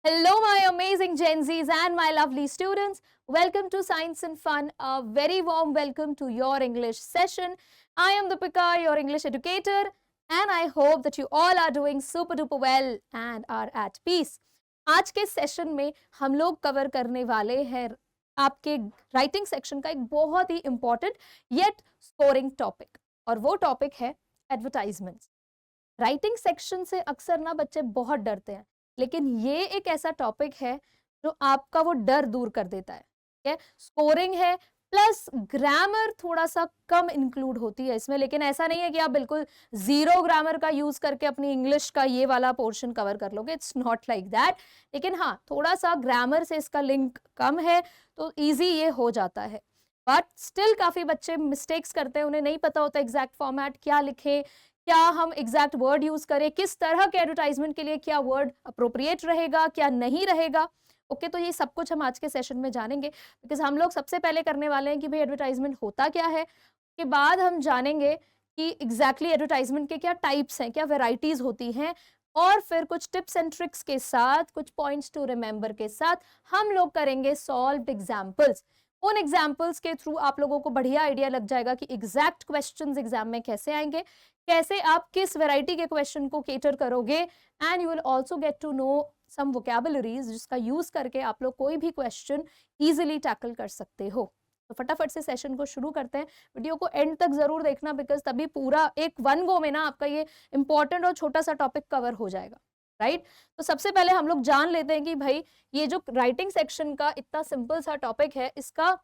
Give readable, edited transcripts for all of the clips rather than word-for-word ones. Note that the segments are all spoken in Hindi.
Hello, my amazing Gen Zs and my lovely students. Welcome to Science and Fun. A very warm welcome to your English session. I am Deepika, your English educator, and I hope that you all are doing super duper well and are at peace. आज के सेशन में हम लोग कवर करने वाले हैं आपके राइटिंग सेक्शन का एक बहुत ही इंपॉर्टेंट येट स्कोरिंग टॉपिक, और वो टॉपिक है एडवर्टाइजमेंट्स। राइटिंग सेक्शन से अक्सर ना बच्चे बहुत डरते हैं, लेकिन ये एक ऐसा टॉपिक है जो आपका वो डर दूर कर देता है। ठीक है, स्कोरिंग है प्लस ग्रामर थोड़ा सा कम इंक्लूड होती है इसमें, लेकिन ऐसा नहीं है कि आप बिल्कुल जीरो ग्रामर का यूज करके अपनी इंग्लिश का ये वाला पोर्शन कवर कर लोगे। It's not like that. लेकिन हाँ, थोड़ा सा ग्रामर से इसका लिंक कम है तो इजी ये हो जाता है, बट स्टिल काफी बच्चे मिस्टेक्स करते हैं। उन्हें नहीं पता होता एग्जैक्ट फॉर्मेट क्या लिखें, क्या हम एग्जैक्ट वर्ड यूज करें, किस तरह के एडवर्टाइजमेंट के लिए क्या वर्ड अप्रोप्रिएट रहेगा, क्या नहीं रहेगा। ओके, तो ये सब कुछ हम आज के सेशन में जानेंगे, बिकॉज हम लोग सबसे पहले करने वाले हैं कि भाई एडवर्टाइजमेंट होता क्या है। के बाद हम जानेंगे कि एग्जैक्टली एडवर्टाइजमेंट के क्या टाइप्स हैं, क्या वेराइटीज होती हैं, और फिर कुछ टिप्स एंड ट्रिक्स के साथ, कुछ पॉइंट्स टू रिमेंबर के साथ हम लोग करेंगे सॉल्व्ड एग्जाम्पल्स। उन एग्जाम्पल्स के थ्रू आप लोगों को बढ़िया आइडिया लग जाएगा कि एग्जैक्ट क्वेश्चंस एग्जाम में कैसे आएंगे, कैसे आप किस वैरायटी के क्वेश्चन को केटर करोगे, and you will also get to know some vocabularies जिसका यूज करके आप लोग कोई भी क्वेश्चन इजीली टैकल कर सकते हो। तो फटाफट से सेशन को शुरू करते हैं। वीडियो को एंड तक जरूर देखना, बिकॉज तभी पूरा एक वन गो में ना आपका ये इंपॉर्टेंट और छोटा सा टॉपिक कवर हो जाएगा, राइट। तो सबसे पहले हम लोग जान लेते हैं कि भाई ये जो राइटिंग सेक्शन का इतना सिंपल सा टॉपिक है, इसका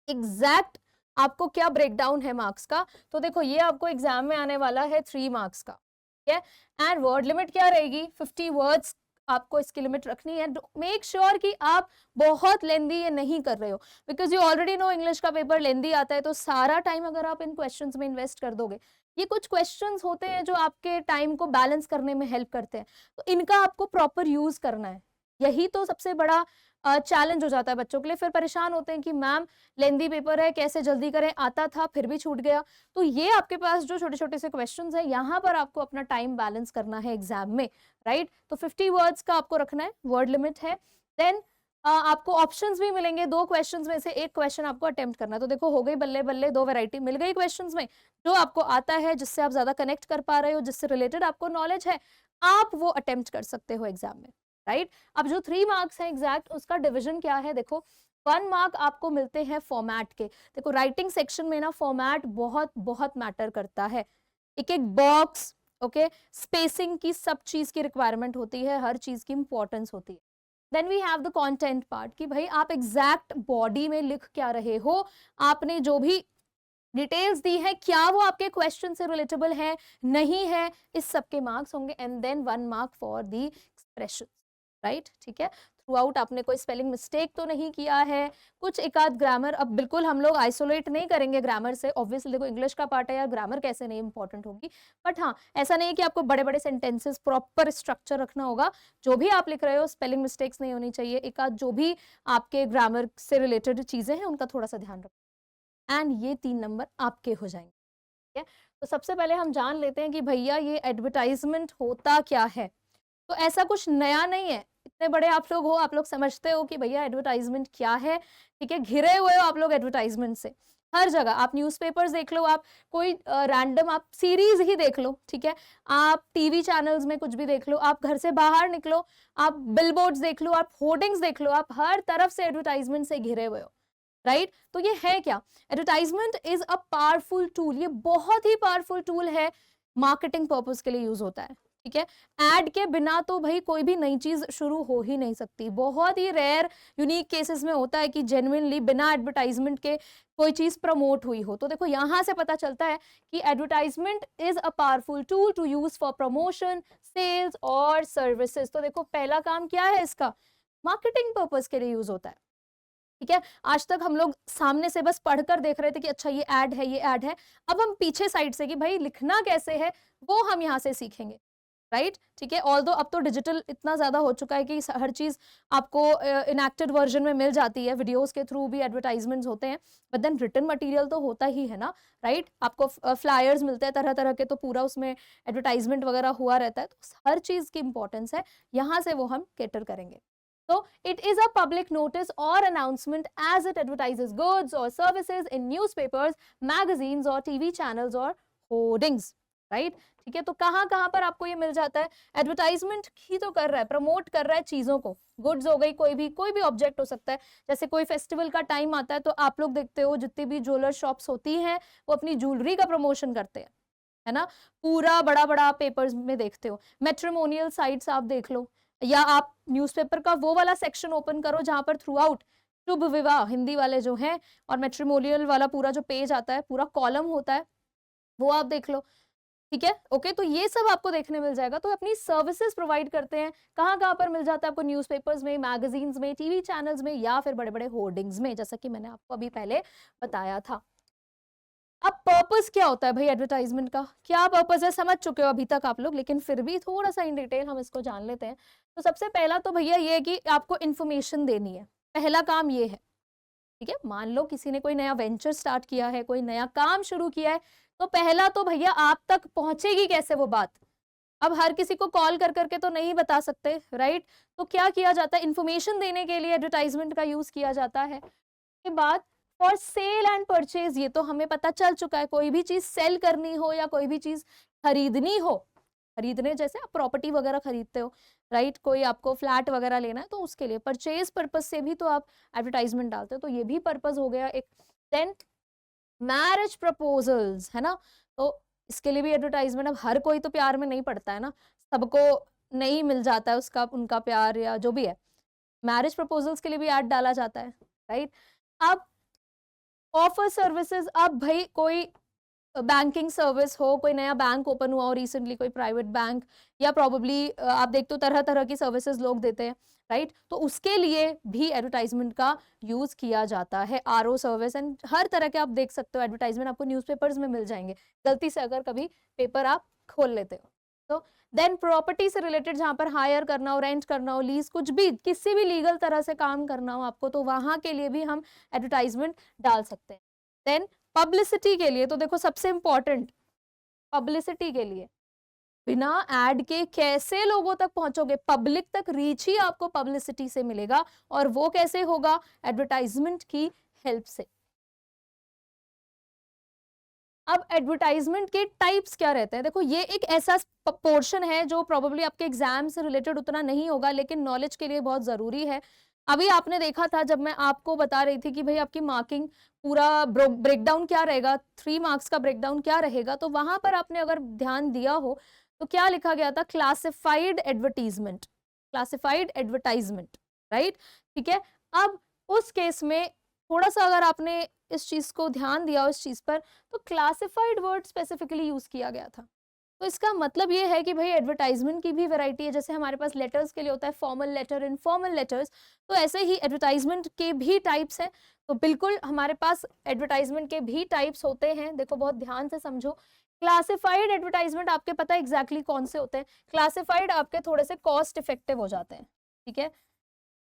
एग्जैक्ट आपको क्या ब्रेकडाउन है मार्क्स का। तो देखो, ये आपको एग्जाम में आने वाला है 3 मार्क्स का, ठीक है। एंड वर्ड लिमिट क्या रहेगी, 50 वर्ड्स आपको इसकी लिमिट रखनी है। मेक श्योर कि आप बहुत लेंदी ये नहीं कर रहे हो, because you already know English का पेपर लेंदी आता है। तो सारा टाइम अगर आप इन क्वेश्चंस में इन्वेस्ट कर दोगे, ये कुछ क्वेश्चंस होते हैं जो आपके टाइम को बैलेंस करने में हेल्प करते हैं, तो इनका आपको प्रॉपर यूज करना है। यही तो सबसे बड़ा चैलेंज हो जाता है बच्चों के लिए। फिर परेशान होते हैं कि मैम लेंदी पेपर है, कैसे जल्दी करें, आता था फिर भी छूट गया। तो ये आपके पास जो छोटे छोटे से क्वेश्चंस हैं, यहाँ पर आपको अपना टाइम बैलेंस करना है एग्जाम में, राइट। तो 50 वर्ड्स का आपको रखना है, वर्ड लिमिट है। देन आपको ऑप्शंस भी मिलेंगे, 2 क्वेश्चंस में से एक क्वेश्चन आपको अटेम्प्ट करना है। तो देखो, हो गई बल्ले बल्ले 2 वैरायटी मिल गई क्वेश्चंस में। जो आपको आता है, जिससे आप ज्यादा कनेक्ट कर पा रहे हो, जिससे रिलेटेड आपको नॉलेज है, आप वो अटेम्प्ट कर सकते हो एग्जाम में, राइट। अब जो 3 मार्क्स है एग्जैक्ट, उसका डिवीजन क्या है, देखो 1 मार्क आपको मिलते हैं फॉर्मेट के। देखो, राइटिंग सेक्शन में ना फॉर्मेट बहुत बहुत मैटर करता है। एक एक बॉक्स, ओके, स्पेसिंग की, सब चीज की रिक्वायरमेंट होती है, हर चीज की इंपॉर्टेंस होती है। Then we have the content part, कि भाई आप एग्जैक्ट बॉडी में लिख क्या रहे हो, आपने जो भी डिटेल्स दी है, क्या वो आपके क्वेश्चन से रिलेटेबल है, नहीं है, इस सब के मार्क्स होंगे। And then 1 mark for the expression, right, ठीक है। थ्रू आउट आपने कोई स्पेलिंग मिस्टेक तो नहीं किया है, कुछ एक आध ग्रामर। अब बिल्कुल हम लोग आइसोलेट नहीं करेंगे ग्रामर से, ऑब्वियसली देखो इंग्लिश का पार्ट है यार, ग्रामर कैसे नहीं इंपॉर्टेंट होगी। बट हाँ, ऐसा नहीं है कि आपको बड़े बड़े सेंटेंसेस, प्रॉपर स्ट्रक्चर रखना होगा। जो भी आप लिख रहे हो, स्पेलिंग मिस्टेक्स नहीं होनी चाहिए। एक आध जो भी आपके ग्रामर से रिलेटेड चीजें हैं, उनका थोड़ा सा ध्यान रखो, एंड ये 3 नंबर आपके हो जाएंगे, ठीक है। तो सबसे पहले हम जान लेते हैं कि भैया ये एडवर्टाइजमेंट होता क्या है। तो ऐसा कुछ नया नहीं है, इतने बड़े आप लोग हो, आप लोग समझते हो कि भैया एडवर्टाइजमेंट क्या है, ठीक है। घिरे हुए हो आप लोग एडवर्टाइजमेंट से, हर जगह। आप न्यूज़पेपर्स देख लो, आप कोई रैंडम आप सीरीज ही देख लो, ठीक है। आप टीवी चैनल्स में कुछ भी देख लो, आप घर से बाहर निकलो, आप बिलबोर्ड्स देख लो, आप होर्डिंग्स देख लो, आप हर तरफ से एडवर्टाइजमेंट से घिरे हुए हो, राइट। तो ये है क्या, advertisement is a powerful tool. ये बहुत ही पावरफुल टूल है, मार्केटिंग पर्पस के लिए यूज होता है, ठीक है। एड के बिना तो भाई कोई भी नई चीज शुरू हो ही नहीं सकती। बहुत ही रेयर यूनिक केसेस में होता है कि जेन्युइनली बिना एडवर्टाइजमेंट के कोई चीज प्रमोट हुई हो। तो देखो, यहां से पता चलता है कि advertisement is a powerful tool to use for promotion, sales और सर्विसेज। तो देखो, पहला काम क्या है इसका, मार्केटिंग पर्पस के लिए यूज होता है, ठीक है। आज तक हम लोग सामने से बस पढ़कर देख रहे थे कि अच्छा ये ऐड है, ये ऐड है। अब हम पीछे साइड से कि भाई लिखना कैसे है, वो हम यहाँ से सीखेंगे, राइट, ठीक है। ऑल्दो अब तो डिजिटल इतना ज्यादा हो चुका है कि हर चीज आपको इनएक्टेड वर्जन में मिल जाती है, वीडियोस के थ्रू भी एडवर्टाइजमेंट्स होते हैं, बट देन रिटन मटेरियल तो होता ही है ना, राइट। आपको फ्लायर्स मिलते हैं तरह तरह के, तो पूरा उसमें एडवर्टाइजमेंट वगैरह हुआ रहता है, तो हर चीज की इंपॉर्टेंस है, यहाँ से वो हम कैटर करेंगे। So it is a public notice or announcement as it advertises goods or services in newspapers, magazines or TV channels or hoardings, right? ठीक है, तो कहाँ कहाँ पर आपको ये मिल जाता है, एडवर्टाइजमेंट ही तो कर रहा है, प्रमोट कर रहा है चीजों को, गुड्स हो गई, कोई भी ऑब्जेक्ट हो सकता है। जैसे कोई फेस्टिवल का टाइम आता है तो आप लोग देखते हो जितनी भी ज्वेलर शॉप्स होती हैं वो अपनी ज्वेलरी का प्रमोशन करते हैं, है ना, पूरा बड़ा बड़ा पेपर्स में देखते हो। मैट्रिमोनियल साइट्स आप देख लो, या आप न्यूज़पेपर का वो वाला सेक्शन ओपन करो जहां पर थ्रू आउट शुभ विवाह हिंदी वाले जो हैं और मैट्रिमोनियल वाला पूरा जो पेज आता है, पूरा कॉलम होता है, वो आप देख लो, ठीक है, ओके। तो ये सब आपको देखने मिल जाएगा। तो अपनी सर्विसेज प्रोवाइड करते हैं, कहाँ कहाँ पर मिल जाता है आपको, न्यूज़पेपर्स में, मैगजीन्स में, टीवी चैनल्स में, या फिर बड़े बड़े होर्डिंग्स में, जैसा कि मैंने आपको अभी पहले बताया था। अब पर्पस क्या होता है भाई एडवर्टाइजमेंट का, क्या पर्पस है समझ चुके हो अभी तक आप लोग, लेकिन फिर भी थोड़ा सा इन डिटेल हम इसको जान लेते हैं। तो सबसे पहला तो भैया ये है कि आपको इन्फॉर्मेशन देनी है, पहला काम ये है, ठीक है। मान लो किसी ने कोई नया वेंचर स्टार्ट किया है, कोई नया काम शुरू किया है, तो पहला तो भैया आप तक पहुंचेगी कैसे वो बात, अब हर किसी को कॉल कर करके तो नहीं बता सकते, राइट। तो क्या किया जाता है, इन्फॉर्मेशन देने के लिए एडवर्टाइजमेंट का यूज किया जाता है। के बाद फॉर सेल एंड परचेज, ये तो हमें पता चल चुका है, कोई भी चीज सेल करनी हो या कोई भी चीज खरीदनी हो, खरीदने जैसे आप प्रॉपर्टी वगैरह खरीदते हो, राइट, कोई आपको फ्लैट वगैरह लेना है तो उसके लिए परचेज पर्पज से भी तो आप एडवर्टाइजमेंट डालते हो, तो ये भी पर्पज हो गया एक। देन मैरिज प्रपोजल्स, है ना, तो इसके लिए भी एडवर्टाइजमेंट, अब हर कोई तो प्यार में नहीं पड़ता है ना, सबको नहीं मिल जाता है उसका उनका प्यार या जो भी है, मैरिज प्रपोजल्स के लिए भी ऐड डाला जाता है, राइट। अब ऑफर सर्विसेज, अब भाई कोई बैंकिंग सर्विस हो, कोई नया बैंक ओपन हुआ हो रिसेंटली, कोई प्राइवेट बैंक, या प्रॉब्ली आप देखते हो तरह तरह की सर्विसेज लोग देते हैं, राइट, तो उसके लिए भी एडवर्टाइजमेंट का यूज किया जाता है, आरओ सर्विस एंड हर तरह के आप देख सकते हो एडवर्टाइजमेंट आपको न्यूज़पेपर्स में मिल जाएंगे, गलती से अगर कभी पेपर आप खोल लेते हो तो। देन प्रॉपर्टी से रिलेटेड, जहां पर हायर करना हो, रेंट करना हो, लीज, कुछ भी किसी भी लीगल तरह से काम करना हो आपको, तो वहां के लिए भी हम एडवर्टाइजमेंट डाल सकते हैं। देन पब्लिसिटी के लिए, तो देखो सबसे इंपॉर्टेंट पब्लिसिटी के लिए, बिना एड के कैसे लोगों तक पहुंचोगे, पब्लिक तक रीच ही आपको पब्लिसिटी से मिलेगा, और वो कैसे होगा, एडवर्टाइजमेंट की हेल्प से। अब एडवर्टाइजमेंट के टाइप्स क्या रहते हैं, देखो ये एक ऐसा पोर्शन है जो प्रोबेबली आपके एग्जाम से रिलेटेड उतना नहीं होगा, लेकिन नॉलेज के लिए बहुत जरूरी है। अभी आपने देखा था जब मैं आपको बता रही थी कि भाई आपकी मार्किंग पूरा ब्रेकडाउन क्या रहेगा, 3 मार्क्स का ब्रेकडाउन क्या रहेगा, तो वहां पर आपने अगर ध्यान दिया हो तो क्या लिखा गया था, classified advertisement, classified advertisement, right, ठीक है। अब उस केस में थोड़ा सा अगर आपने इस चीज को ध्यान दिया इस चीज पर, तो क्लासिफाइड वर्ड स्पेसिफिकली यूज किया गया था। तो इसका मतलब ये है कि भाई एडवर्टाइजमेंट की भी वैरायटी है, जैसे हमारे पास लेटर्स के लिए होता है फॉर्मल लेटर, इनफॉर्मल लेटर्स, तो ऐसे ही एडवर्टाइजमेंट के भी टाइप्स हैं। तो बिल्कुल हमारे पास एडवर्टाइजमेंट के भी टाइप्स होते हैं, देखो बहुत ध्यान से समझो। क्लासिफाइड एडवर्टाइजमेंट आपके पता है एग्जैक्टली कौन से होते हैं, क्लासिफाइड आपके थोड़े से कॉस्ट इफेक्टिव हो जाते हैं, ठीक है,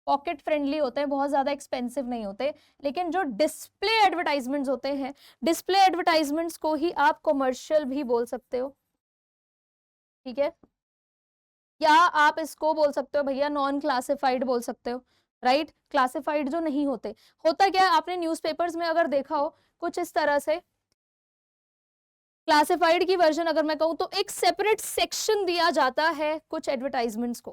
पॉकेट फ्रेंडली होते हैं, बहुत ज्यादा एक्सपेंसिव नहीं होते। लेकिन जो डिस्प्ले एडवर्टाइजमेंट्स होते हैं, डिस्प्ले एडवर्टाइजमेंट्स को ही आप कमर्शियल भी बोल सकते हो, ठीक है, या आप इसको बोल सकते हो भैया नॉन क्लासिफाइड बोल सकते हो, राइट। क्लासिफाइड जो नहीं होते, होता क्या है, आपने न्यूज़पेपर्स में अगर देखा हो कुछ इस तरह से, क्लासिफाइड की वर्जन अगर मैं कहूँ तो एक सेपरेट सेक्शन दिया जाता है कुछ एडवर्टाइजमेंट्स को,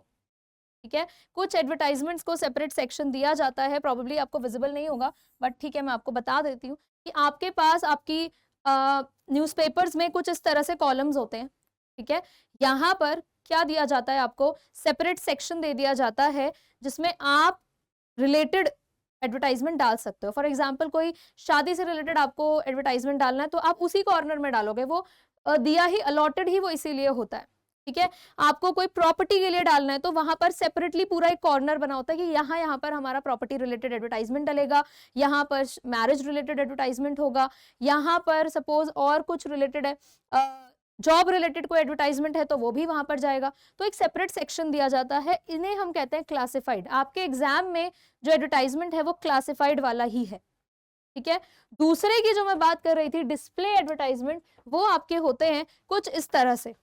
ठीक है, कुछ एडवर्टाइजमेंट्स को सेपरेट सेक्शन दिया जाता है, प्रॉब्ली आपको विजिबल नहीं होगा, बट ठीक है मैं आपको बता देती हूँ कि आपके पास आपकी न्यूज़पेपर्स में कुछ इस तरह से कॉलम्स होते हैं, ठीक है, यहाँ पर क्या दिया जाता है, आपको सेपरेट सेक्शन दे दिया जाता है जिसमें आप रिलेटेड एडवर्टाइजमेंट डाल सकते हो। फॉर एग्जाम्पल कोई शादी से रिलेटेड आपको एडवर्टाइजमेंट डालना है तो आप उसी कॉर्नर में डालोगे, वो दिया ही अलॉटेड ही वो इसीलिए होता है, ठीक है। आपको कोई प्रॉपर्टी के लिए डालना है तो वहां पर सेपरेटली पूरा एक कॉर्नर बना होता है कि यहाँ पर हमारा प्रॉपर्टी रिलेटेड एडवर्टाइजमेंट डलेगा, यहाँ पर मैरिज रिलेटेड एडवर्टाइजमेंट होगा, यहाँ पर सपोज और कुछ रिलेटेड है जॉब रिलेटेड कोई एडवर्टाइजमेंट है तो वो भी वहां पर जाएगा, तो एक सेपरेट सेक्शन दिया जाता है, इन्हें हम कहते हैं क्लासिफाइड। आपके एग्जाम में जो एडवर्टाइजमेंट है वो क्लासिफाइड वाला ही है, ठीक है। दूसरे की जो मैं बात कर रही थी डिस्प्ले एडवर्टाइजमेंट, वो आपके होते हैं कुछ इस तरह से,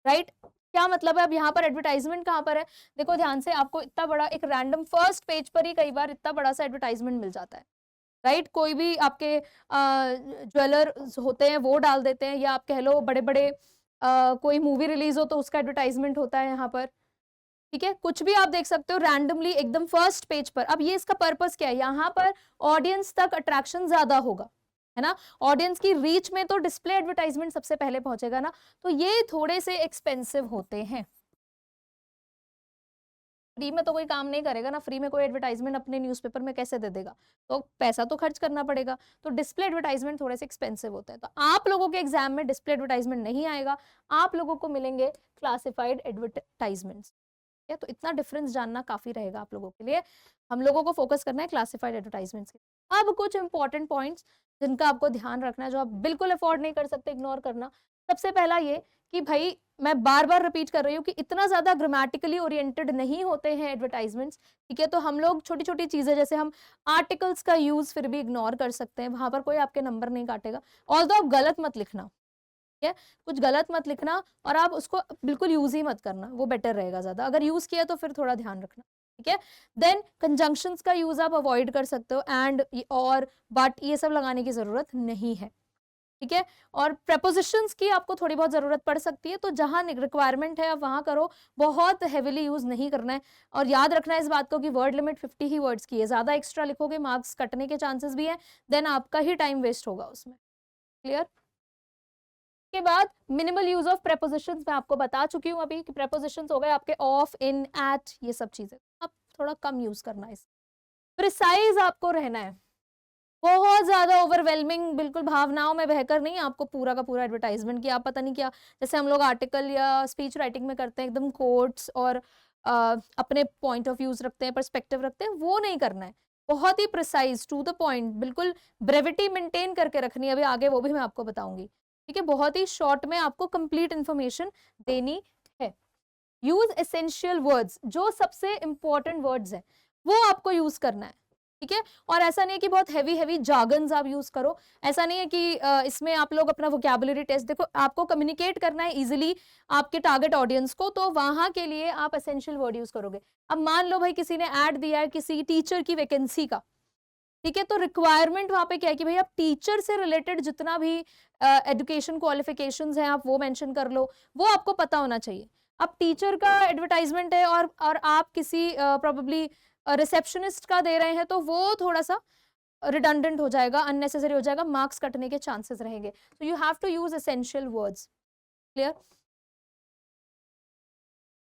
राइट। क्या मतलब है, अब यहाँ पर एडवर्टाइजमेंट कहाँ पर है, देखो ध्यान से, आपको इतना बड़ा एक रैंडम फर्स्ट पेज पर ही कई बार इतना बड़ा सा एडवर्टाइजमेंट मिल जाता है, राइट। कोई भी आपके ज्वेलर होते हैं वो डाल देते हैं, या आप कह लो बड़े बड़े कोई मूवी रिलीज हो तो उसका एडवर्टाइजमेंट होता है यहाँ पर, ठीक है। कुछ भी आप देख सकते हो रैंडमली एकदम फर्स्ट पेज पर। अब ये इसका पर्पस क्या है, यहाँ पर ऑडियंस तक अट्रैक्शन ज्यादा होगा, है ना, ऑडियंस की रीच में तो डिस्प्ले एडवर्टाइजमेंट सबसे पहले पहुंचेगा ना, तो ये थोड़े से एक्सपेंसिव होते हैं। फ्री में तो कोई काम नहीं करेगा ना, फ्री में कोई एडवर्टाइजमेंट अपने न्यूज़पेपर में कैसे दे देगा, तो पैसा तो खर्च करना पड़ेगा, तो डिस्प्ले एडवर्टाइजमेंट थोड़े से एक्सपेंसिव होते हैं। तो आप लोगों के एग्जाम में डिस्प्ले एडवर्टाइजमेंट नहीं आएगा, आप लोगों को मिलेंगे क्लासिफाइड एडवर्टाइजमेंट्स, है, तो इतना डिफरेंस जानना काफी रहेगा आप लोगों के लिए। हम लोगों को फोकस करना है क्लासिफाइड एडवर्टाइजमेंट्स के। अब कुछ इंपॉर्टेंट पॉइंट्स जिनका आपको ध्यान रखना है, जो आप बिल्कुल अफोर्ड नहीं कर सकते, इग्नोर करना। सबसे पहला ये कि भाई मैं बार बार रिपीट कर रही हूँ कि इतना ज्यादा ग्रामेटिकली ओरिएंटेड नहीं होते हैं एडवर्टाइजमेंट्स, ठीक है। तो हम लोग छोटी छोटी चीजें, जैसे हम आर्टिकल्स का यूज फिर भी इग्नोर कर सकते हैं, वहां पर कोई आपके नंबर नहीं काटेगा। ऑल्दो आप गलत मत लिखना, ठीक है, कुछ गलत मत लिखना, और आप उसको बिल्कुल यूज ही मत करना, वो बेटर रहेगा ज्यादा। अगर यूज किया तो फिर थोड़ा ध्यान रखना, ठीक है। देन कंजंक्शंस का यूज आप अवॉइड कर सकते हो, एंड और बट ये सब लगाने की जरूरत नहीं है, ठीक है। और प्रपोजिशंस की आपको थोड़ी बहुत जरूरत पड़ सकती है, तो जहां रिक्वायरमेंट है आप वहां करो, बहुत हेविली यूज नहीं करना है। और याद रखना है इस बात को कि वर्ड लिमिट 50 ही वर्ड्स की है, ज्यादा एक्स्ट्रा लिखोगे मार्क्स कटने के चांसेस भी है, देन आपका ही टाइम वेस्ट होगा उसमें, क्लियर। के बाद मिनिमल यूज ऑफ प्रेपोजिशंस मैं आपको बता चुकी हूँ अभी कि प्रेपोजिशंस हो गए आपके ऑफ, इन, एट, ये सब चीजें आप थोड़ा कम यूज करना है। प्रिसाइज आपको रहना है, बहुत ज्यादा ओवरवेलमिंग बिल्कुल भावनाओं में बहकर नहीं, आपको पूरा का पूरा एडवर्टाइजमेंट की आप पता नहीं क्या, जैसे हम लोग आर्टिकल या स्पीच राइटिंग में करते हैं एकदम कोट्स और अपने पॉइंट ऑफ व्यूज रखते हैं, पर्सपेक्टिव रखते हैं, वो नहीं करना है। बहुत ही प्रिसाइज टू द पॉइंट, बिल्कुल ब्रेविटी मेंटेन करके रखनी है, अभी आगे वो भी मैं आपको बताऊंगी, ठीक है। बहुत ही शॉर्ट में आपको कंप्लीट इंफॉर्मेशन देनी है। यूज एसेंशियल वर्ड्स, जो सबसे इंपॉर्टेंट वर्ड्स हैं वो आपको यूज करना है, ठीक है। और ऐसा नहीं है कि बहुत हैवी हैवी जार्गन्स आप यूज करो, ऐसा नहीं है कि इसमें आप लोग अपना वोकैबुलरी टेस्ट, देखो आपको कम्युनिकेट करना है इजीली आपके टारगेट ऑडियंस को, तो वहां के लिए आप एसेंशियल वर्ड यूज करोगे। अब मान लो भाई किसी ने ऐड दिया है किसी टीचर की वैकेंसी का, ठीक है, तो रिक्वायरमेंट वहां पे क्या है कि भाई आप टीचर से रिलेटेड जितना भी एजुकेशन क्वालिफिकेशंस हैं आप वो मेंशन कर लो, वो आपको पता होना चाहिए। अब टीचर का एडवर्टाइजमेंट है और आप किसी प्रोबेबली रिसेप्शनिस्ट का दे रहे हैं, तो वो थोड़ा सा रिडंडेंट हो जाएगा, अननेसेसरी हो जाएगा, मार्क्स कटने के चांसेस रहेंगे। तो you have to use essential words, clear.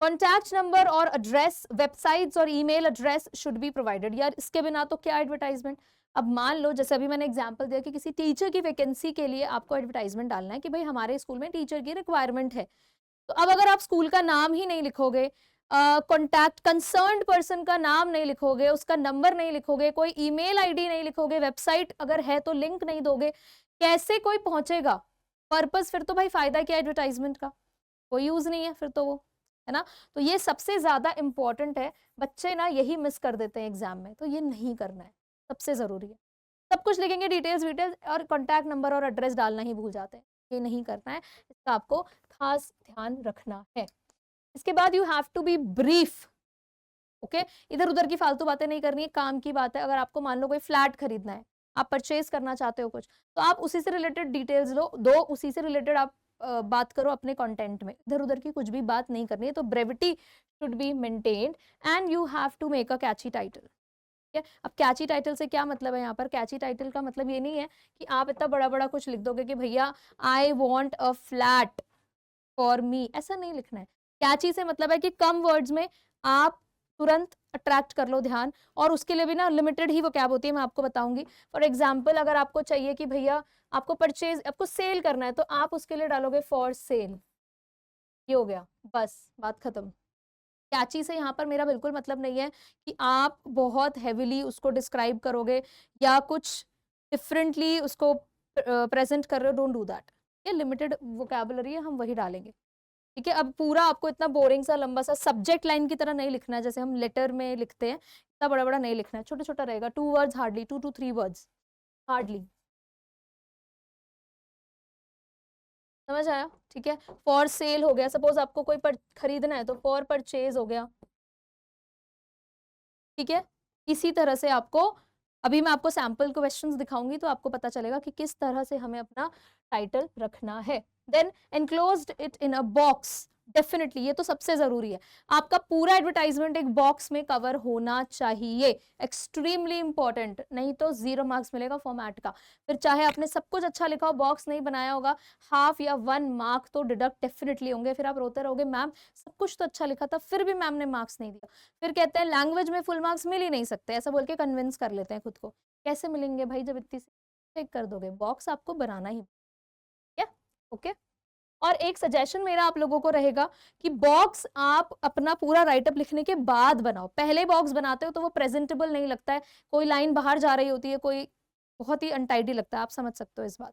Contact number और एड्रेस, वेबसाइट्स और email address should be provided. यार इसके बिना तो क्या एडवर्टाइजमेंट। अब मान लो जैसे अभी मैंने एग्जांपल दिया कि किसी टीचर की वैकेंसी के लिए आपको एडवर्टाइजमेंट डालना है कि भाई हमारे स्कूल में टीचर की रिक्वायरमेंट है, तो अब अगर आप स्कूल का नाम ही नहीं लिखोगे, कॉन्टैक्ट कंसर्न्ड पर्सन का नाम नहीं लिखोगे, उसका नंबर नहीं लिखोगे, कोई ईमेल आईडी नहीं लिखोगे, वेबसाइट अगर है तो लिंक नहीं दोगे, कैसे कोई पहुंचेगा। पर्पस फिर तो भाई फायदा क्या एडवर्टाइजमेंट का, कोई यूज नहीं है फिर तो वो, है ना। तो ये सबसे ज्यादा इंपॉर्टेंट है, बच्चे ना यही मिस कर देते हैं एग्जाम में, तो ये नहीं करना है, सबसे जरूरी है। सब कुछ लिखेंगे डिटेल्स विटेल्स, और कॉन्टैक्ट नंबर और एड्रेस डालना ही भूल जाते हैं, ये नहीं करना है, इसका आपको खास ध्यान रखना है। इसके बाद you have to be brief, okay. इधर उधर की फालतू बातें नहीं करनी है, काम की बात है। अगर आपको मान लो कोई फ्लैट खरीदना है, आप परचेज करना चाहते हो कुछ, तो आप उसी से रिलेटेड डिटेल्स दो, उसी से रिलेटेड आप बात करो अपने कंटेंट में, इधर उधर की कुछ भी बात नहीं करनी है। तो brevity should be maintained and you have to make a catchy title, ठीक है। अब कैची टाइटल से क्या मतलब है, यहाँ पर कैची टाइटल का मतलब ये नहीं है कि आप इतना बड़ा बड़ा कुछ लिख दोगे कि भैया I want a flat for me, ऐसा नहीं लिखना है। कैची से मतलब है कि कम वर्ड्स में आप तुरंत अट्रैक्ट कर लो ध्यान, और उसके लिए भी ना लिमिटेड ही वो कैब होती है, मैं आपको बताऊंगी। फॉर एग्जाम्पल अगर आपको चाहिए कि भैया आपको परचेज, आपको सेल करना है, तो आप उसके लिए डालोगे फॉर सेल, ये हो गया, बस बात खत्म। कैची से यहाँ पर मेरा बिल्कुल मतलब नहीं है कि आप बहुत हेविली उसको डिस्क्राइब करोगे या कुछ डिफरेंटली उसको प्रेजेंट कर रहे हो, डोंट डू दैट। ये लिमिटेड वोकैबुलरी है, हम वही डालेंगे। ठीक है, अब पूरा आपको इतना बोरिंग सा लंबा सा सब्जेक्ट लाइन की तरह नहीं लिखना है, जैसे हम लेटर में लिखते हैं, इतना बड़ा बड़ा नहीं लिखना है, छोटा छोटा रहेगा, 2 words hardly, 2 to 3 words hardly. समझ आया? ठीक है, फॉर सेल हो गया, सपोज आपको कोई खरीदना है तो फॉर परचेज हो गया। ठीक है, इसी तरह से आपको, अभी मैं आपको सैम्पल क्वेश्चंस दिखाऊंगी तो आपको पता चलेगा कि किस तरह से हमें अपना टाइटल रखना है। Then enclosed it in a box, definitely ये तो सबसे जरूरी है, आपका पूरा एडवर्टाइजमेंट एक बॉक्स में कवर होना चाहिए, एक्सट्रीमली इंपॉर्टेंट, नहीं तो 0 मार्क्स मिलेगा फॉर्मेट का। फिर चाहे आपने सब कुछ अच्छा लिखा हो, बॉक्स नहीं बनाया होगा, हाफ या 1 मार्क तो डिडक्ट डेफिनेटली होंगे, फिर आप रोते रहोगे मैम सब कुछ तो अच्छा लिखा था फिर भी मैम ने मार्क्स नहीं दिया। फिर कहते हैं लैंग्वेज में फुल मार्क्स मिल ही नहीं सकते, ऐसा बोल के कन्विंस कर लेते हैं खुद को। कैसे मिलेंगे भाई जब इतनी चेक कर दोगे, बॉक्स आपको बनाना ही है। ओके, और एक सजेशन मेरा आप लोगों को रहेगा कि बॉक्स आप अपना पूरा राइटअप लिखने के बाद बनाओ, पहले बॉक्स बनाते हो तो वो प्रेजेंटेबल नहीं लगता है, कोई लाइन बाहर जा रही होती है, कोई बहुत ही अनटाइडी लगता है, आप समझ सकते हो इस बात।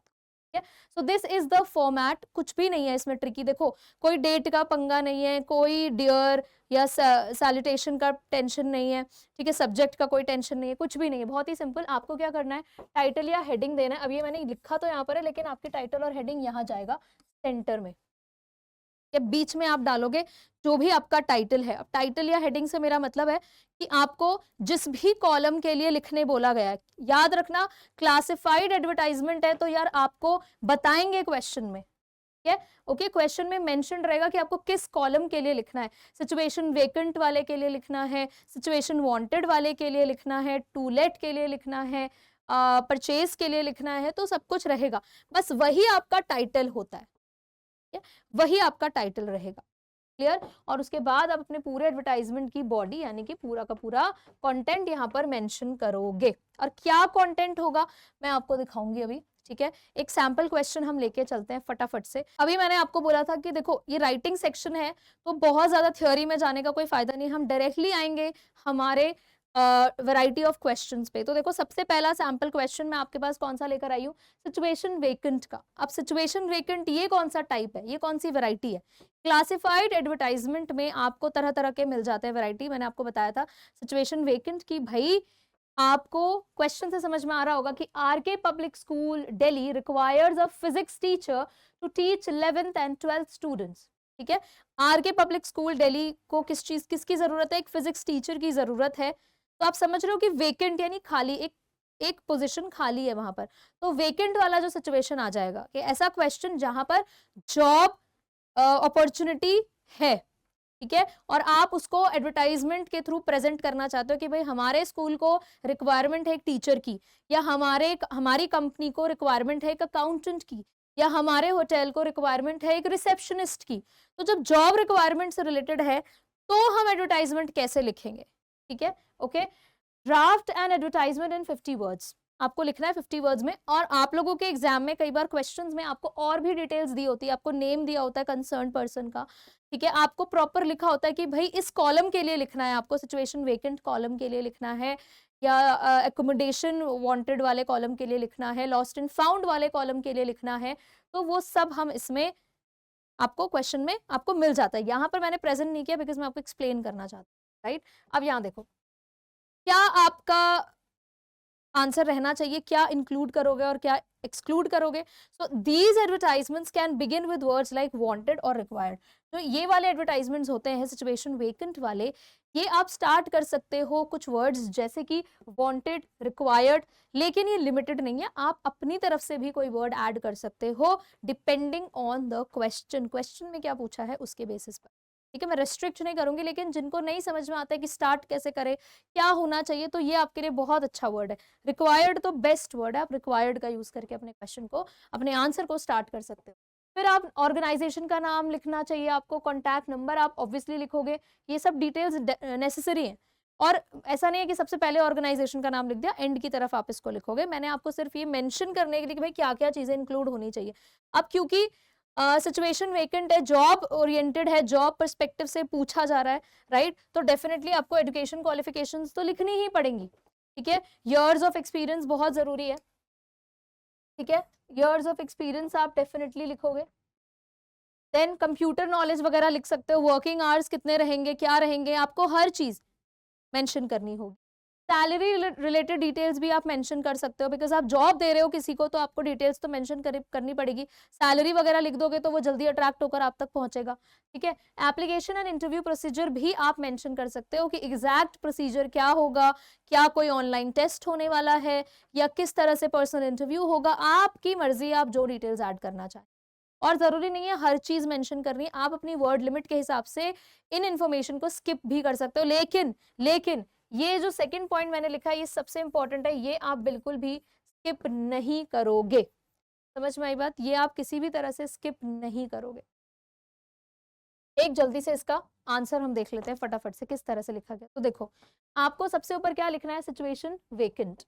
So this is the format, कुछ भी नहीं है इसमें ट्रिकी, देखो कोई डेट का पंगा नहीं है, कोई डियर या सैल्यूटेशन का टेंशन नहीं है, ठीक है, सब्जेक्ट का कोई टेंशन नहीं है, कुछ भी नहीं है, बहुत ही सिंपल। आपको क्या करना है, टाइटल या हेडिंग देना है। अब ये मैंने लिखा तो यहाँ पर है, लेकिन आपकी टाइटल और हेडिंग यहाँ जाएगा सेंटर में, या बीच में आप डालोगे जो भी आपका टाइटल है। अब टाइटल या हेडिंग से मेरा मतलब है कि आपको जिस भी कॉलम के लिए लिखने बोला गया है, याद रखना क्लासिफाइड एडवर्टाइजमेंट है तो यार आपको बताएंगे क्वेश्चन में, ठीक है, ओके, क्वेश्चन में मेंशन रहेगा कि आपको किस कॉलम के लिए लिखना है, सिचुएशन वेकेंट वाले के लिए लिखना है, सिचुएशन वांटेड वाले के लिए लिखना है, टू लेट के लिए लिखना है, परचेज के लिए लिखना है, तो सब कुछ रहेगा, बस वही आपका टाइटल होता है, वही आपका टाइटल रहेगा। क्लियर? और उसके बाद आप अपने पूरे एडवर्टाइजमेंट की बॉडी यानी कि पूरा का पूरा कंटेंट यहाँ पर मेंशन करोगे। और क्या कंटेंट होगा मैं आपको दिखाऊंगी अभी, ठीक है। एक सैंपल क्वेश्चन हम लेके चलते हैं फटाफट से। अभी मैंने आपको बोला था कि देखो ये राइटिंग सेक्शन है तो बहुत ज्यादा थ्योरी में जाने का कोई फायदा नहीं, हम डायरेक्टली आएंगे हमारे वैरायटी ऑफ क्वेश्चंस पे। तो देखो सबसे पहला सैंपल क्वेश्चन मैं आपके पास कौन सा लेकर आई हूँ, सिचुएशन वेकेंट का। अब सिचुएशन वेकेंट ये कौन सा टाइप है, ये कौन सी वैरायटी है? क्लासिफाइड एडवर्टाइजमेंट में आपको तरह तरह के मिल जाते हैं वैरायटी, मैंने आपको बताया था सिचुएशन वेकेंट की। भाई आपको क्वेश्चन से समझ में आ रहा होगा कि RK public school Delhi requires a physics teacher to teach 11th and 12th students, ठीक है। आरके पब्लिक स्कूल दिल्ली को किसकी जरूरत है? एक फिजिक्स टीचर की जरूरत है। तो आप समझ रहे हो कि वेकेंट यानी खाली, एक पोजीशन खाली है वहां पर, तो वेकेंट वाला जो सिचुएशन आ जाएगा कि ऐसा क्वेश्चन जहां पर जॉब अपॉर्चुनिटी है, ठीक है, और आप उसको एडवर्टाइजमेंट के थ्रू प्रेजेंट करना चाहते हो कि भाई हमारे स्कूल को रिक्वायरमेंट है एक टीचर की, या हमारी कंपनी को रिक्वायरमेंट है एक अकाउंटेंट की, या हमारे होटल को रिक्वायरमेंट है एक रिसेप्शनिस्ट की। तो जब जॉब रिक्वायरमेंट से रिलेटेड है तो हम एडवर्टाइजमेंट कैसे लिखेंगे, ठीक है, okay. Draft and advertisement in 50 words, आपको लिखना है 50 वर्ड्स में। और आप लोगों के एग्जाम में कई बार क्वेश्चंस में आपको और भी डिटेल्स दी होती है, आपको नेम दिया होता है कंसर्न पर्सन का, ठीक है, आपको प्रॉपर लिखा होता है कि भाई इस कॉलम के लिए लिखना है, आपको सिचुएशन वेकेंट कॉलम के लिए लिखना है, या एकोमोडेशन वांटेड वाले कॉलम के लिए लिखना है, लॉस्ट एंड फाउंड वाले कॉलम के लिए लिखना है। तो वो सब हम इसमें आपको क्वेश्चन में आपको मिल जाता है। यहाँ पर मैंने प्रेजेंट नहीं किया बिकॉज मैं आपको एक्सप्लेन करना चाहती हूँ, राइट। अब यहाँ देखो क्या आपका आंसर रहना चाहिए, क्या इंक्लूड करोगे और क्या एक्सक्लूड करोगे। So these advertisements can begin with words like wanted और रिक्वायर्ड। तो ये वाले एडवर्टाइजमेंट्स होते हैं सिचुएशन वेकेंट वाले, ये आप स्टार्ट कर सकते हो कुछ वर्ड्स जैसे कि वांटेड, रिक्वायर्ड, लेकिन ये लिमिटेड नहीं है, आप अपनी तरफ से भी कोई वर्ड ऐड कर सकते हो डिपेंडिंग ऑन द क्वेश्चन में क्या पूछा है उसके बेसिस पर, ठीक है। मैं रेस्ट्रिक्ट नहीं करूंगी, लेकिन जिनको नहीं समझ में आता है कि स्टार्ट कैसे करें, क्या होना चाहिए, तो ये आपके लिए बहुत अच्छा वर्ड है। रिक्वायर्ड तो बेस्ट वर्ड है, आप रिक्वायर्ड का यूज करके अपने क्वेश्चन को, अपने आंसर को स्टार्ट कर सकते हो। फिर आप ऑर्गेनाइजेशन का नाम लिखना चाहिए आपको, कॉन्टैक्ट नंबर आप ऑब्वियसली लिखोगे, ये सब डिटेल्स नेसेसरी है। और ऐसा नहीं है कि सबसे पहले ऑर्गेनाइजेशन का नाम लिख दिया, एंड की तरफ आप इसको लिखोगे। मैंने आपको सिर्फ ये मेंशन करने के लिए कि भाई क्या क्या चीजें इंक्लूड होनी चाहिए। अब क्योंकि सिचुएशन वेकेंट है, जॉब ओरिएंटेड है, जॉब पर्सपेक्टिव से पूछा जा रहा है, राइट, तो डेफिनेटली आपको एजुकेशन क्वालिफिकेशंस तो लिखनी ही पड़ेंगी, ठीक है। ईयर्स ऑफ एक्सपीरियंस बहुत जरूरी है, ठीक है, ईयर्स ऑफ एक्सपीरियंस आप डेफिनेटली लिखोगे। देन कंप्यूटर नॉलेज वगैरह लिख सकते हो, वर्किंग आवर्स कितने रहेंगे, क्या रहेंगे, आपको हर चीज मेंशन करनी होगी। सैलरी रिलेटेड डिटेल्स भी आप मेंशन कर सकते हो, बिकॉज आप जॉब दे रहे हो किसी को, तो आपको डिटेल्स तो मेंशन करनी पड़ेगी। सैलरी वगैरह लिख दोगे तो वो जल्दी अट्रैक्ट होकर आप तक पहुंचेगा। ठीक है, एप्लीकेशन एंड इंटरव्यू प्रोसीजर भी आप मेंशन कर सकते हो कि एग्जैक्ट प्रोसीजर क्या होगा, क्या कोई ऑनलाइन टेस्ट होने वाला है या किस तरह से पर्सनल इंटरव्यू होगा, आपकी मर्जी, आप जो डिटेल्स ऐड करना चाहें। और जरूरी नहीं है हर चीज मेंशन करनी, आप अपनी वर्ड लिमिट के हिसाब से इन इंफॉर्मेशन को स्किप भी कर सकते हो। लेकिन ये जो सेकंड पॉइंट मैंने लिखा है ये सबसे इंपॉर्टेंट है, ये आप बिल्कुल भी स्किप नहीं करोगे। समझ में आई बात? ये आप किसी भी तरह से स्किप नहीं करोगे। एक जल्दी से इसका आंसर हम देख लेते हैं फटाफट से किस तरह से लिखा गया। तो देखो, आपको सबसे ऊपर क्या लिखना है, सिचुएशन वेकेंट।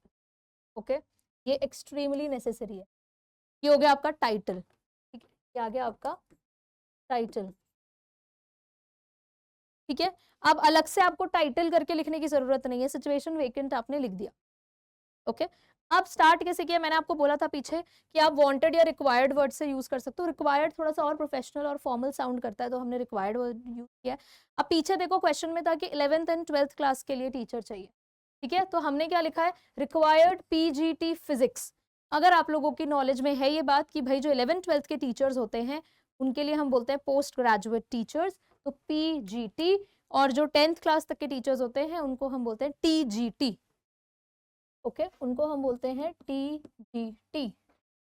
ओके, ये एक्सट्रीमली नेसेसरी है। ये हो गया आपका टाइटल। ठीक है, ये आ गया आपका टाइटल। ठीक है, अब अलग से आपको टाइटल करके लिखने की जरूरत नहीं है, सिचुएशन वेकेंट आपने लिख दिया। ओके, अब स्टार्ट कैसे किया, मैंने आपको बोला था पीछे कि आप वांटेड या रिक्वायर्ड वर्ड से यूज कर सकते हो। रिक्वायर्ड थोड़ा सा और प्रोफेशनल और फॉर्मल साउंड करता है, तो हमने रिक्वायर्ड वर्ड यूज किया। अब पीछे देखो, क्वेश्चन में था कि 11th एंड 12th क्लास के लिए टीचर चाहिए। ठीक है, तो हमने क्या लिखा है, रिक्वायर्ड पीजीटी फिजिक्स। अगर आप लोगों की नॉलेज में है ये बात कि भाई जो 11th 12th के टीचर्स होते हैं उनके लिए हम बोलते हैं पोस्ट ग्रेजुएट टीचर्स, तो पीजीटी। और जो 10th क्लास तक के टीचर्स होते हैं उनको हम बोलते हैं टीजीटी। ओके, उनको हम बोलते हैं टीजीटी।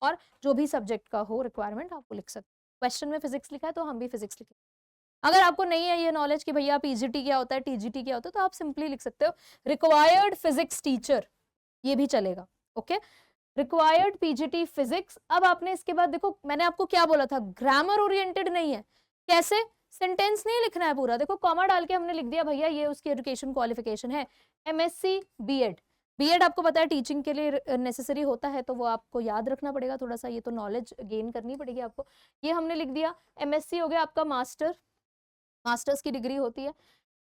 और जो भी सब्जेक्ट का हो रिक्वायरमेंट आप वो लिख सकते हैं। क्वेश्चन में फिजिक्स लिखा है तो हम भी फिजिक्स लिखें। अगर आपको नहीं है ये नॉलेज कि भैया पीजीटी क्या होता है, टीजीटी क्या होता है, तो आप सिंपली लिख सकते हो रिक्वायर्ड फिजिक्स टीचर, ये भी चलेगा। Okay, required PGT physics. अब आपने इसके बाद देखो, मैंने आपको क्या बोला था, ग्रामर ओरिएंटेड नहीं है। कैसे, सेंटेंस नहीं लिखना है पूरा। देखो कॉमा डाल के हमने लिख दिया भैया ये उसकी एजुकेशन क्वालिफिकेशन है, एमएससी बीएड। बीएड आपको पता है टीचिंग के लिए नेसेसरी होता है, तो वो आपको याद रखना पड़ेगा थोड़ा सा, ये तो नॉलेज गेन करनी पड़ेगी आपको। ये हमने लिख दिया। एमएससी हो गया आपका मास्टर्स की डिग्री होती है।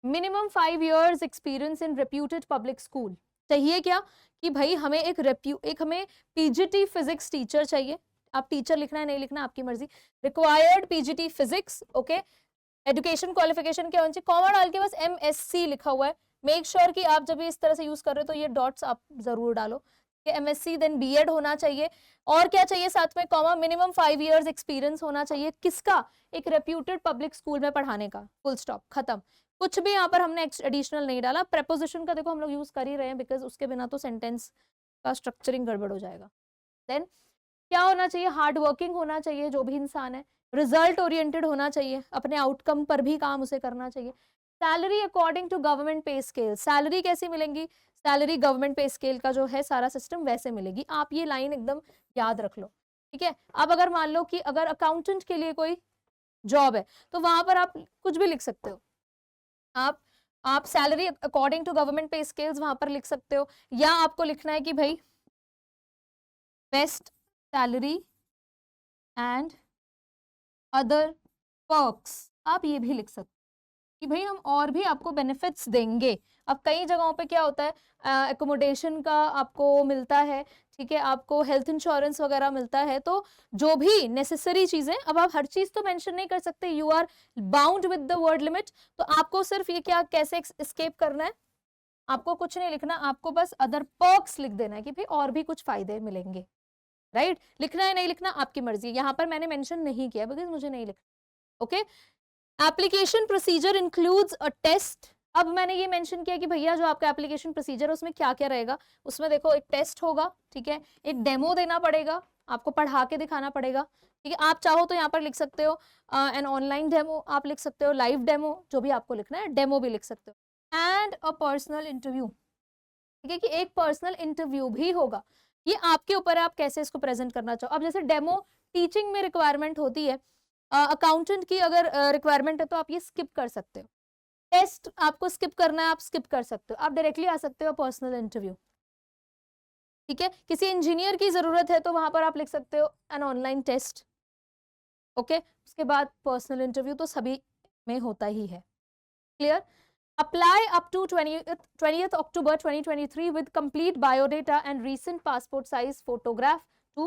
Minimum 5 years experience in reputed public school. चाहिए क्या कि भाई हमें एक हमें पीजीटी फिजिक्स टीचर चाहिए। आप टीचर लिखना है नहीं लिखना आपकी मर्जी। Required PGT physics. Okay, education qualification क्या होनी चाहिए, कॉमा डाल के बस एमएससी लिखा हुआ है। मेक श्योर कि आप जब इस तरह से यूज कर रहे हो तो ये डॉट्स आप जरूर डालो कि एमएससी देन बीएड होना चाहिए। और क्या चाहिए साथ में, कॉमा, मिनिमम 5 years एक्सपीरियंस होना चाहिए। किसका, एक रेप्यूटेड पब्लिक स्कूल में पढ़ाने का, फुल स्टॉप, खत्म। कुछ भी यहाँ पर हमने एडिशनल नहीं डाला। प्रेपोजिशन का देखो हम लोग यूज कर ही रहे हैं, बिकॉज उसके बिना तो सेंटेंस का स्ट्रक्चरिंग गड़बड़ हो जाएगा। देन क्या होना चाहिए, हार्ड वर्किंग होना चाहिए जो भी इंसान है। रिजल्ट ओरिएंटेड होना चाहिए, अपने आउटकम पर भी काम उसे करना चाहिए। Salary according to government pay scale. Salary कैसी मिलेंगी, सैलरी गवर्नमेंट पे स्केल का जो है सारा सिस्टम वैसे मिलेगी। आप ये लाइन एकदम याद रख लो। ठीक है, अब अगर मान लो कि अगर अकाउंटेंट के लिए कोई जॉब है तो वहां पर आप कुछ भी लिख सकते हो। आप सैलरी अकॉर्डिंग टू गवर्नमेंट पे स्केल्स वहां पर लिख सकते हो, या आपको लिखना है कि भाई best salary and other perks, आप ये भी लिख सकते हो कि भाई हम और भी आपको बेनिफिट्स देंगे। अब कई जगहों पे क्या होता है, एकोमोडेशन का आपको मिलता है, ठीक है, आपको हेल्थ इंश्योरेंस वगैरह मिलता है, तो जो भी नेसेसरी चीजें, अब आप हर चीज तो मेंशन नहीं कर सकते, you are bound with the word limit. तो आपको सिर्फ ये क्या कैसे एस्केप करना है, आपको कुछ नहीं लिखना, आपको बस अदर पर्क्स लिख देना है कि भाई और भी कुछ फायदे मिलेंगे। राइट, लिखना है नहीं लिखना आपकी मर्जी। यहाँ पर मैंने मेंशन नहीं किया बिकॉज मुझे नहीं लिखना। Okay, application procedure includes a test. अब मैंने ये मेंशन किया कि भैया जो आपका एप्लीकेशन प्रोसीजर है उसमें क्या क्या रहेगा। उसमें देखो एक टेस्ट होगा, ठीक है, एक डेमो देना पड़ेगा, आपको पढ़ा के दिखाना पड़ेगा। ठीक है, आप चाहो तो यहाँ पर लिख सकते हो एन ऑनलाइन डेमो, आप लिख सकते हो लाइव डेमो, जो भी आपको लिखना है, डेमो भी लिख सकते हो। And a personal interview. ठीक है, कि एक पर्सनल इंटरव्यू भी होगा। ये आपके ऊपर है आप कैसे इसको प्रेजेंट करना चाहो। अब जैसे डेमो टीचिंग में रिक्वायरमेंट होती है, अकाउंटेंट की अगर रिक्वायरमेंट है तो आप ये स्किप कर सकते हो। टेस्ट आपको स्किप करना है, आप स्किप कर सकते हो, आप डायरेक्टली आ सकते हो पर्सनल इंटरव्यू। ठीक है, किसी इंजीनियर की जरूरत है तो वहां पर आप लिख सकते हो एन ऑनलाइन टेस्ट। ओके, उसके बाद पर्सनल इंटरव्यू तो सभी में होता ही है। Clear. Apply up to 20th October 2023 with complete biodata and recent passport size photograph to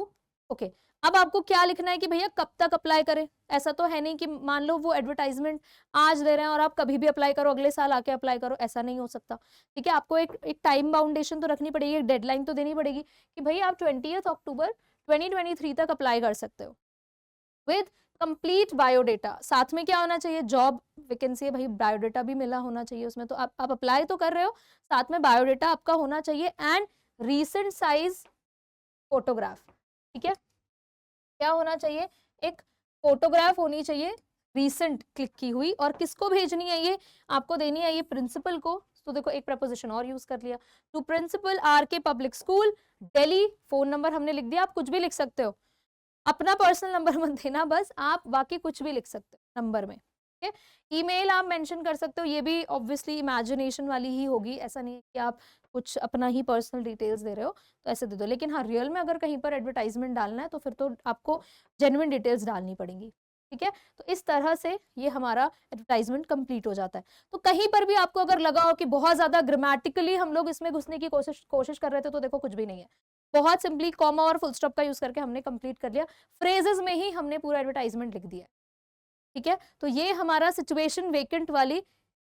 okay अब आपको क्या लिखना है कि भैया कब तक अप्लाई करें। ऐसा तो है नहीं कि मान लो वो एडवर्टाइजमेंट आज दे रहे हैं और आप कभी भी अप्लाई करो, अगले साल आके अप्लाई करो, ऐसा नहीं हो सकता। ठीक है, आपको एक टाइम बाउंडेशन तो रखनी पड़ेगी, एक डेडलाइन तो देनी पड़ेगी कि भाई आप 20 अक्टूबर 2023 तक अप्लाई कर सकते हो विद कंप्लीट बायोडेटा। साथ में क्या होना चाहिए, जॉब वैकेंसी है भाई, बायोडेटा भी मिला होना चाहिए उसमें। तो आप अप्लाई तो कर रहे हो, साथ में बायोडेटा आपका होना चाहिए एंड रीसेंट साइज फोटोग्राफ। ठीक है, क्या होना चाहिए, एक फोटोग्राफ होनी चाहिए रीसेंट क्लिक की हुई। और किसको भेजनी है ये, आपको देनी है ये प्रिंसिपल को। तो देखो एक प्रपोजिशन और यूज कर लिया, to principal RK public school Delhi. Phone number हमने लिख दिया, आप कुछ भी लिख सकते हो, अपना पर्सनल नंबर मत देना बस, आप बाकी कुछ भी लिख सकते हो नंबर में। ठीक है, ईमेल आप मेंशन कर सकते हो, ये भी ऑब्वियसली इमेजिनेशन वाली ही होगी, ऐसा नहीं है कि आप कुछ अपना ही पर्सनल डिटेल्स दे रहे हो, तो ऐसे दे दो। लेकिन हाँ, रियल में अगर कहीं पर एडवर्टाइजमेंट डालना है तो फिर तो आपको जेन्युइन डिटेल्स डालनी पड़ेंगी। ठीक है, तो इस तरह से ये हमारा एडवर्टाइजमेंट कंप्लीट हो जाता है। तो कहीं पर भी आपको अगर लगा हो कि बहुत ज्यादा ग्रामेटिकली हम लोग इसमें घुसने की कोशिश कर रहे थे, तो देखो कुछ भी नहीं है, बहुत सिंपली कॉमा और फुल स्टॉप का यूज करके हमने कंप्लीट कर लिया, फ्रेजेस में ही हमने पूरा एडवर्टाइजमेंट लिख दिया। ठीक है, तो ये हमारा सिचुएशन वेकेंट वाली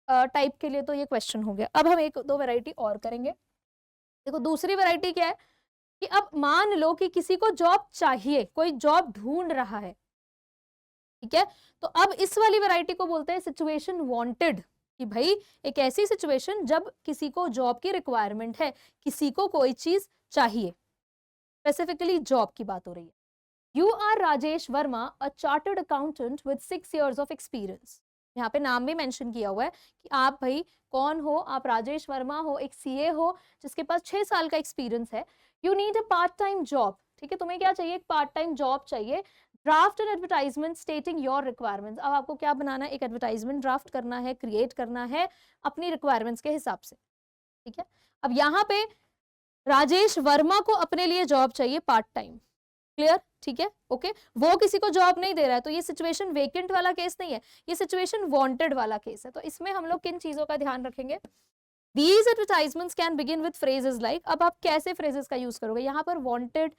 टाइप के लिए तो ये क्वेश्चन हो गया। अब हम एक दो वैरायटी और करेंगे। देखो दूसरी वैरायटी क्या है कि अब मान लो कि किसी को जॉब चाहिए, कोई जॉब ढूंढ रहा है। ठीक है, तो अब इस वाली वैरायटी को बोलते हैं सिचुएशन वांटेड, कि भाई एक ऐसी सिचुएशन जब किसी को जॉब की रिक्वायरमेंट है, किसी को कोई चीज चाहिए, स्पेसिफिकली जॉब की बात हो रही है। You are Rajesh Verma, a chartered accountant with 6 years of experience. यहाँ पे नाम भी मेंशन किया हुआ है कि आप भाई कौन हो, आप राजेश वर्मा हो, एक सीए हो जिसके पास 6 साल का एक्सपीरियंस है। You need a part time job. ठीक है, तुम्हें क्या चाहिए, एक पार्ट टाइम जॉब चाहिए। Draft an advertisement स्टेटिंग your requirements. अब आपको क्या बनाना है, एक एडवर्टाइजमेंट ड्राफ्ट करना है, क्रिएट करना है अपनी रिक्वायरमेंट्स के हिसाब से। ठीक है, अब यहाँ पे राजेश वर्मा को अपने लिए जॉब चाहिए पार्ट टाइम। क्लियर, ठीक है, ओके। वो किसी को जॉब नहीं दे रहा है, तो ये सिचुएशन वेकेंट वाला केस नहीं है, ये सिचुएशन वांटेड वाला केस है। तो इसमें हम लोग किन चीजों का ध्यान रखेंगे, These advertisements can begin with phrases like। अब आप कैसे phrases का यूज करोगे, यहाँ पर wanted,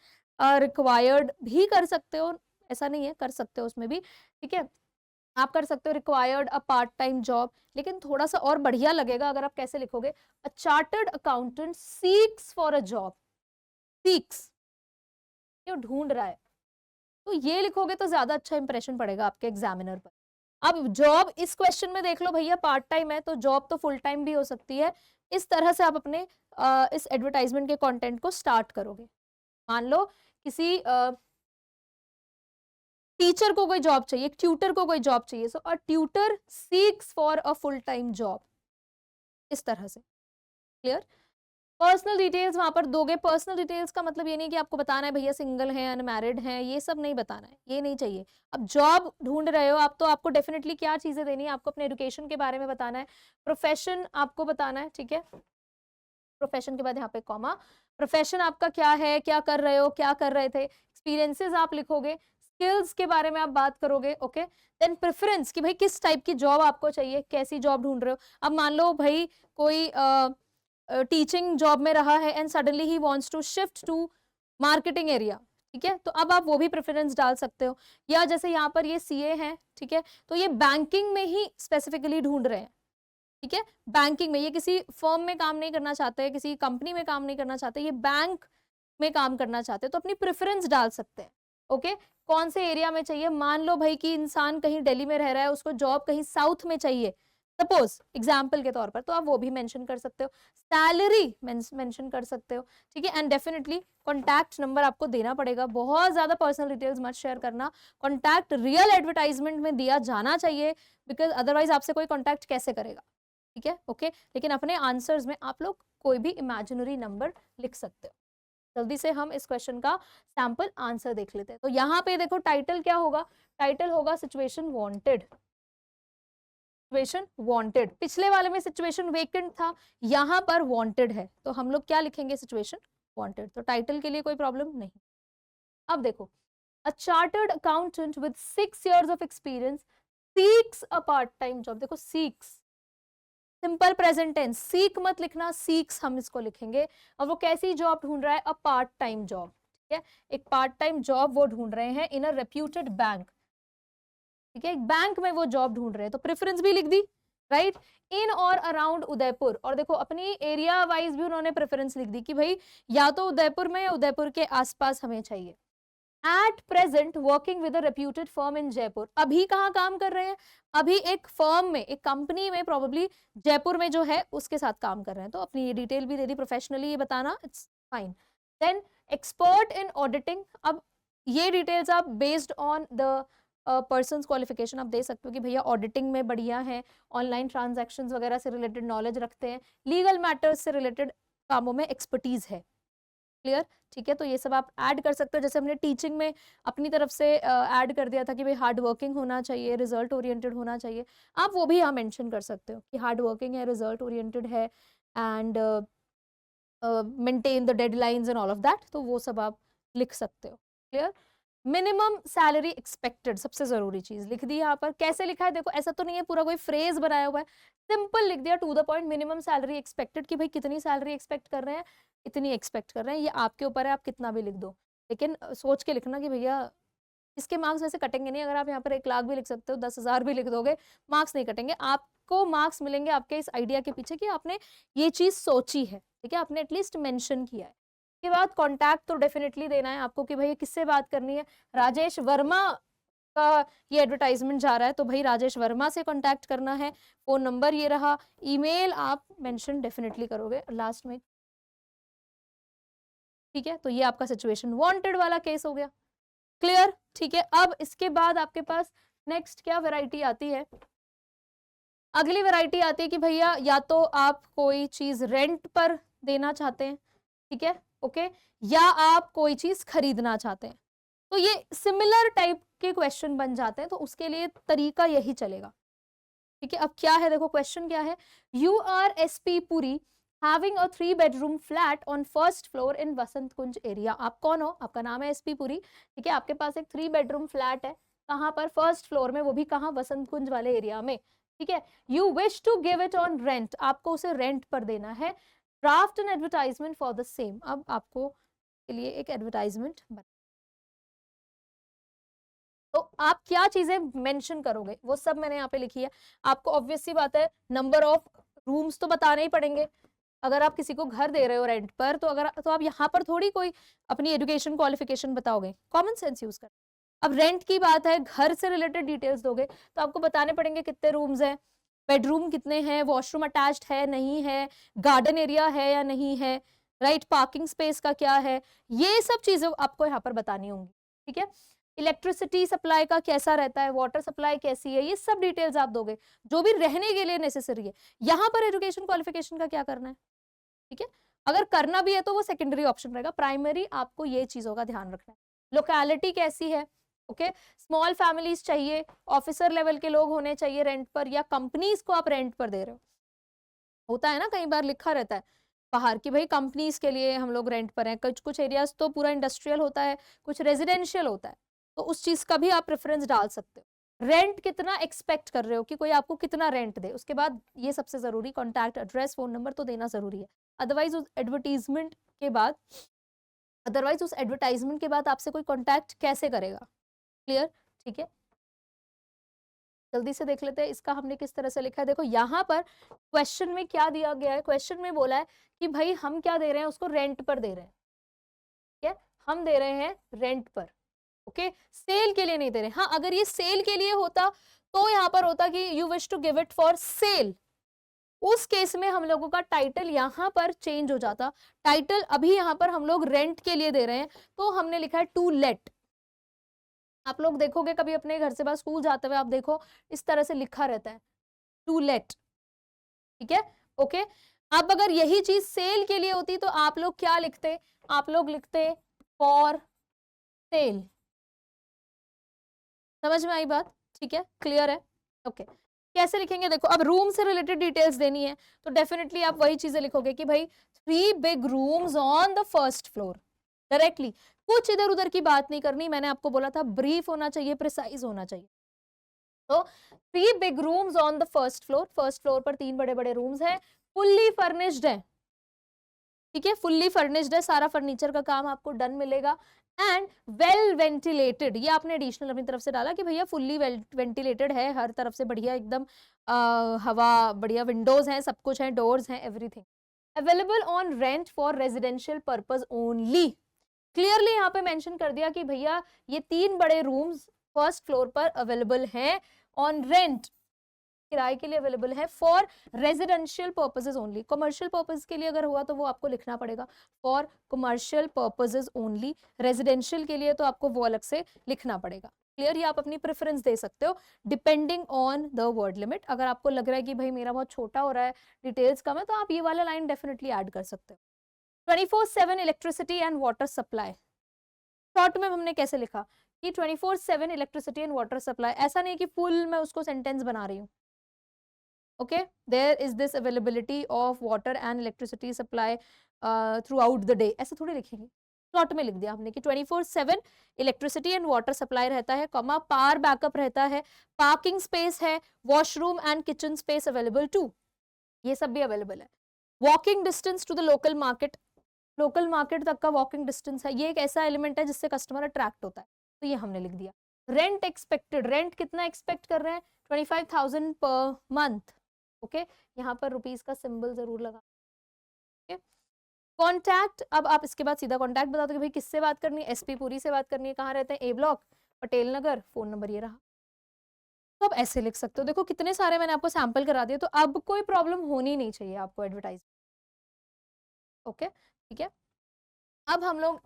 required भी कर सकते हो, ऐसा नहीं है, कर सकते हो उसमें भी। ठीक है, आप कर सकते हो रिक्वायर्ड अ पार्ट टाइम जॉब, लेकिन थोड़ा सा और बढ़िया लगेगा अगर आप कैसे लिखोगे, a chartered accountant seeks for a job. Seeks, ये ढूंढ रहा है, तो ये लिखोगे तो ज्यादा अच्छा इंप्रेशन पड़ेगा आपके एग्जामिनर पर। अब जॉब इस क्वेश्चन में देख लो भैया पार्ट टाइम है, तो जॉब तो फुल टाइम भी हो सकती है। इस तरह से आप अपने इस एडवर्टाइजमेंट के कंटेंट को स्टार्ट करोगे। मान लो किसी टीचर को कोई जॉब चाहिए, एक ट्यूटर को कोई जॉब चाहिए, so a tutor seeks for a full time job, इस तरह से। क्लियर, पर्सनल डिटेल्स वहां पर दोगे। पर्सनल डिटेल्स का मतलब ये नहीं कि आपको बताना है भैया सिंगल है, अनमैरिड है, ये सब नहीं बताना है, ये नहीं चाहिए। अब जॉब ढूंढ रहे हो आप, तो आपको डेफिनेटली क्या चीजें देनी है, आपको अपने एजुकेशन के बारे में बताना है, प्रोफेशन आपको बताना है। ठीक है, प्रोफेशन के बाद यहाँ पे कॉमा, प्रोफेशन आपका क्या है, क्या कर रहे हो, क्या कर रहे थे, एक्सपीरियंसेस आप लिखोगे, स्किल्स के बारे में आप बात करोगे। ओके, देन प्रेफरेंस कि भाई किस टाइप की जॉब आपको चाहिए, कैसी जॉब ढूंढ रहे हो। अब मान लो भाई कोई टीचिंग जॉब में रहा है एंड सडनली ही wants to shift to marketing area. ठीक है, तो अब आप वो भी प्रेफरेंस डाल सकते हो। या जैसे यहाँ पर ये सीए हैं, ठीक है, तो ये बैंकिंग में ही स्पेसिफिकली ढूंढ रहे हैं। ठीक है, बैंकिंग में, ये किसी फर्म में काम नहीं करना चाहते, किसी कंपनी में काम नहीं करना चाहते, ये बैंक में काम करना चाहते हैं, तो अपनी प्रेफरेंस डाल सकते हैं। ओके, कौन से एरिया में चाहिए, मान लो भाई कि इंसान कहीं दिल्ली में रह रहा है, उसको जॉब कहीं साउथ में चाहिए, सपोज एग्जाम्पल के तौर पर, तो आप वो भी मेंशन कर सकते हो। सैलरी मेंशन कर सकते हो। ठीक है, एंड डेफिनेटली कॉन्टैक्ट नंबर आपको देना पड़ेगा, बहुत ज्यादा पर्सनल डिटेल्स मत शेयर करना। कॉन्टैक्ट रियल एडवर्टाइजमेंट में दिया जाना चाहिए, बिकॉज अदरवाइज आपसे कोई कॉन्टैक्ट कैसे करेगा। ठीक है, ओके, लेकिन अपने आंसर्स में आप लोग कोई भी इमेजिनरी नंबर लिख सकते हो। जल्दी से हम इस क्वेश्चन का सैंपल आंसर देख लेते हैं। तो यहाँ पे देखो टाइटल क्या होगा, टाइटल होगा सिचुएशन वांटेड। सिचुएशन वांटेड, पिछले वाले में सिचुएशन वेकेंट था, यहाँ पर वांटेड है, तो हम लोग क्या लिखेंगे, सिचुएशन वांटेड। तो टाइटल के लिए कोई प्रॉब्लम नहीं। अब देखो, a chartered accountant with 6 years of experience seeks a part time job. देखो seeks, simple present tense, seek मत लिखना, सीक्स हम इसको लिखेंगे। और वो कैसी जॉब ढूंढ रहा है, अ पार्ट टाइम जॉब। ठीक है, एक पार्ट टाइम जॉब वो ढूंढ रहे हैं इन अ रेप्यूटेड बैंक, ठीक है, एक बैंक में वो जॉब ढूंढ रहे हैं, तो प्रेफरेंस भी लिख दी, राइट, इन और अराउंड उदयपुर, और देखो अपनी एरिया वाइज भी उन्होंने प्रेफरेंस लिख दी कि भाई या तो उदयपुर में या उदयपुर के आसपास हमें चाहिए। At present working with a reputed firm in Jaipur, अभी कहाँ काम कर रहे हैं, अभी एक फर्म में, एक कंपनी में, प्रोबेबली जयपुर में जो है उसके साथ काम कर रहे हैं, तो अपनी ये डिटेल भी दे दी, प्रोफेशनली ये बताना, it's fine. Then expert in auditing, अब ये डिटेल्स आप based on the person qualification आप दे सकते हो कि भैया ऑडिटिंग में बढ़िया है, ऑनलाइन ट्रांजैक्शंस वगैरह से रिलेटेड नॉलेज रखते हैं, लीगल मैटर्स से रिलेटेड कामों में एक्सपर्टीज है, क्लियर, ठीक है, तो ये सब आप ऐड कर सकते हो, जैसे हमने टीचिंग में अपनी तरफ से ऐड कर दिया था कि भाई हार्ड वर्किंग होना चाहिए, रिजल्ट ओरिएंटेड होना चाहिए, आप वो भी यहाँ मेंशन कर सकते हो कि हार्ड वर्किंग है, रिजल्ट ओरिएंटेड है, and maintain the deadlines and all of that, तो वो सब आप लिख सकते हो, क्लियर। मिनिमम सैलरी एक्सपेक्टेड, सबसे जरूरी चीज लिख दी यहाँ पर, कैसे लिखा है देखो, ऐसा तो नहीं है पूरा कोई फ्रेज बनाया हुआ है, सिंपल लिख दिया, to the point, minimum salary expected, कि भाई कितनी सैलरी एक्सपेक्ट कर रहे हैं, इतनी एक्सपेक्ट कर रहे हैं, ये आपके ऊपर है, आप कितना भी लिख दो, लेकिन सोच के लिखना कि भैया इसके मार्क्स वैसे कटेंगे नहीं, अगर आप यहाँ पर 1 लाख भी लिख सकते हो, 10,000 भी लिख दोगे, मार्क्स नहीं कटेंगे, आपको मार्क्स मिलेंगे आपके इस आइडिया के पीछे कि आपने ये चीज सोची है, ठीक है, आपने एटलीस्ट मेंशन किया है। के बाद कॉन्टैक्ट तो डेफिनेटली देना है आपको कि भाई किससे बात करनी है, राजेश वर्मा का ये एडवर्टाइजमेंट जा रहा है, तो भाई राजेश वर्मा से कॉन्टैक्ट करना है, फोन नंबर ये रहा, ईमेल आप मेंशन डेफिनेटली करोगे लास्ट में, ठीक है, तो ये आपका सिचुएशन वांटेड वाला केस हो गया, क्लियर, ठीक है। अब इसके बाद आपके पास नेक्स्ट क्या वैरायटी आती है, अगली वैरायटी आती है कि भैया या तो आप कोई चीज रेंट पर देना चाहते हैं, ठीक है, ओके, या आप कोई चीज खरीदना चाहते हैं, तो ये सिमिलर टाइप के क्वेश्चन बन जाते हैं, तो उसके लिए तरीका यही चलेगा, ठीक है। अब क्या है देखो, क्वेश्चन क्या है, you are SP Puri having a 3 bedroom flat on first floor in Vasant Kunj area, आप कौन हो, आपका नाम है एसपी पुरी, ठीक है, आपके पास एक 3 बेडरूम फ्लैट है, कहाँ पर, फर्स्ट फ्लोर में, वो भी कहाँ, वसंत कुंज वाले एरिया में, ठीक है, you wish to give it on rent, आपको उसे रेंट पर देना है, draft an advertisement for the same, अब आपको के लिए एक एडवर्टाइजमेंट बना, तो आप क्या चीजें मेंशन करोगे वो सब मैंने यहाँ पे लिखी है, आपको ऑब्वियस सी बात है नंबर ऑफ रूम्स तो बताने ही पड़ेंगे, अगर आप किसी को घर दे रहे हो रेंट पर, तो अगर तो आप यहाँ पर थोड़ी कोई अपनी एजुकेशन क्वालिफिकेशन बताओगे, कॉमन सेंस यूज कर, अब रेंट की बात है, घर से रिलेटेड डिटेल्स दोगे तो आपको बताने पड़ेंगे कितने रूम्स हैं, बेडरूम कितने हैं, वॉशरूम अटैच्ड है नहीं है, गार्डन एरिया है या नहीं है, राइट, पार्किंग स्पेस का क्या है, ये सब चीजें आपको यहाँ पर बतानी होंगी, ठीक है, इलेक्ट्रिसिटी सप्लाई का कैसा रहता है, वाटर सप्लाई कैसी है, ये सब डिटेल्स आप दोगे, जो भी रहने के लिए नेसेसरी है, यहाँ पर एजुकेशन क्वालिफिकेशन का क्या करना है, ठीक है, अगर करना भी है तो वो सेकेंडरी ऑप्शन रहेगा, प्राइमरी आपको ये चीजों का ध्यान रखना है, लोकेलिटी कैसी है, ओके, स्मॉल फैमिलीज चाहिए, ऑफिसर लेवल के लोग होने चाहिए रेंट पर, या कंपनीज को आप रेंट पर दे रहे हो, होता है ना कई बार लिखा रहता है बाहर कि भाई कंपनीज के लिए हम लोग रेंट पर हैं, कुछ कुछ एरियाज तो पूरा इंडस्ट्रियल होता है, कुछ रेजिडेंशियल होता है, तो उस चीज का भी आप प्रेफरेंस डाल सकते हो, रेंट कितना एक्सपेक्ट कर रहे हो कि कोई आपको कितना रेंट दे, उसके बाद ये सबसे जरूरी कॉन्टैक्ट एड्रेस फोन नंबर तो देना जरूरी है, अदरवाइज उस एडवर्टीजमेंट के बाद आपसे कोई कॉन्टैक्ट कैसे करेगा, क्लियर, ठीक है, जल्दी से देख लेते हैं इसका हमने किस तरह से लिखा है, देखो यहाँ पर क्वेश्चन में क्या दिया गया है, क्वेश्चन में बोला है कि भाई हम क्या दे रहे हैं, उसको रेंट पर दे रहे हैं, ठीक है, हम दे रहे हैं रेंट पर, ओके, सेल के लिए नहीं दे रहे, हाँ अगर ये सेल के लिए होता तो यहाँ पर होता कि you wish to give it for sale, उस केस में हम लोगों का टाइटल यहाँ पर चेंज हो जाता, टाइटल अभी यहाँ पर हम लोग रेंट के लिए दे रहे हैं, तो हमने लिखा है टू लेट, आप लोग देखोगे कभी अपने घर से बाहर स्कूल जाते हुए, आप देखो इस तरह से लिखा रहता है टू लेट, ठीक है, ओके, अब अगर यही चीज सेल के लिए होती तो आप लोग क्या लिखते, आप लोग लिखते फॉर सेल, समझ में आई बात, ठीक है, क्लियर है, ओके, कैसे लिखेंगे देखो, अब रूम से रिलेटेड डिटेल्स देनी है तो डेफिनेटली आप वही चीजें लिखोगे कि भाई 3 big rooms on the first floor, directly, कुछ इधर उधर की बात नहीं करनी, मैंने आपको बोला था ब्रीफ होना चाहिए, प्रिसाइज होना चाहिए, तो 3 big rooms on the first floor पर 3 बड़े बड़े रूम्स हैं, फुल्ली फर्निश्ड है, ठीक है, फुल्ली फर्निश्ड है, सारा फर्नीचर का काम आपको डन मिलेगा, एंड वेल वेंटिलेटेड, ये आपने एडिशनल अपनी तरफ से डाला कि भैया फुल्ली वेंटिलेटेड है, हर तरफ से बढ़िया एकदम हवा, बढ़िया विंडोज हैं, सब कुछ है, डोर्स हैं, everything available on rent for residential purpose only. Clearly यहाँ पे मेंशन कर दिया कि भैया ये 3 बड़े रूम्स फर्स्ट फ्लोर पर अवेलेबल हैं ऑन रेंट, किराए के लिए अवेलेबल है, for residential purposes only. Commercial purpose के लिए अगर हुआ तो वो आपको लिखना पड़ेगा, for commercial purposes only. Residential के लिए तो आपको वो अलग से लिखना पड़ेगा। क्लियर, ये आप अपनी प्रेफरेंस दे सकते हो depending on the word limit. अगर आपको लग रहा है कि भाई मेरा बहुत छोटा हो रहा है, डिटेल्स कम है, तो आप ये वाला लाइन डेफिनेटली ऐड कर सकते हो। 24/7 electricity and water supply, short में हमने कैसे लिखा कि 24/7 इलेक्ट्रिसिटी एंड वाटर सप्लाई, ऐसा नहीं कि फुल मैं उसको सेंटेंस बना रही हूँ। Okay, there is this availability of water and electricity supply throughout the day, ऐसे थोड़ी लिखेंगे, शॉर्ट में लिख दिया हमने कि 24/7 इलेक्ट्रिसिटी एंड वाटर सप्लाई रहता है, कॉमा पावर बैकअप रहता है, पार्किंग स्पेस है, washroom and kitchen space available too, ये सब भी अवेलेबल है। Walking distance to the local market, local market तक का वॉकिंग डिस्टेंस है, ये एक ऐसा एलिमेंट है जिससे कस्टमर अट्रैक्ट होता है, तो ये हमने लिख दिया। रेंट एक्सपेक्टेड, रेंट कितना एक्सपेक्ट कर रहे हैं, 25,000 पर मंथ। ओके, यहाँ पर रुपीस का सिंबल जरूर लगा। कॉन्टैक्ट, अब आप इसके बाद सीधा कॉन्टैक्ट बता दो कि भाई किससे बात करनी है, एसपी पुरी से बात करनी है, कहाँ रहते हैं, ए block, Patel Nagar, phone number ये रहा। तो आप ऐसे लिख सकते हो, देखो कितने सारे मैंने आपको सैंपल करा दिए, तो अब कोई प्रॉब्लम होनी नहीं चाहिए आपको एडवर्टाइज। ओके, ठीक है, अब हम लोग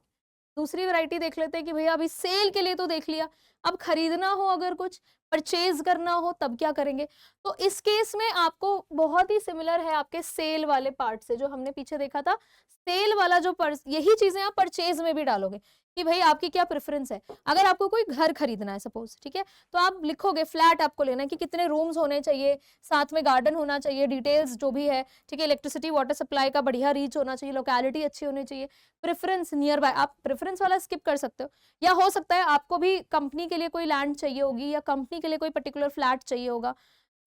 दूसरी वैरायटी देख लेते हैं कि भैया अभी सेल के लिए तो देख लिया, अब खरीदना हो, अगर कुछ परचेज करना हो तब क्या करेंगे। तो इस केस में आपको बहुत ही सिमिलर है आपके सेल वाले पार्ट से, जो हमने पीछे देखा था, सेल वाला जो यही चीजें आप परचेज में भी डालोगे कि भाई आपकी क्या प्रेफरेंस है। अगर आपको कोई घर खरीदना है सपोज, ठीक है, तो आप लिखोगे फ्लैट आपको लेना है कि कितने रूम्स होने चाहिए, साथ में गार्डन होना चाहिए, डिटेल्स जो भी है, ठीक है, इलेक्ट्रिसिटी वाटर सप्लाई का बढ़िया रीच होना चाहिए, लोकेलिटी अच्छी होनी चाहिए, प्रेफरेंस नियर बाय, आप प्रेफरेंस वाला स्किप कर सकते हो, या हो सकता है आपको भी कंपनी के लिए कोई लैंड चाहिए होगी, या कंपनी के लिए कोई पर्टिकुलर फ्लैट चाहिए होगा,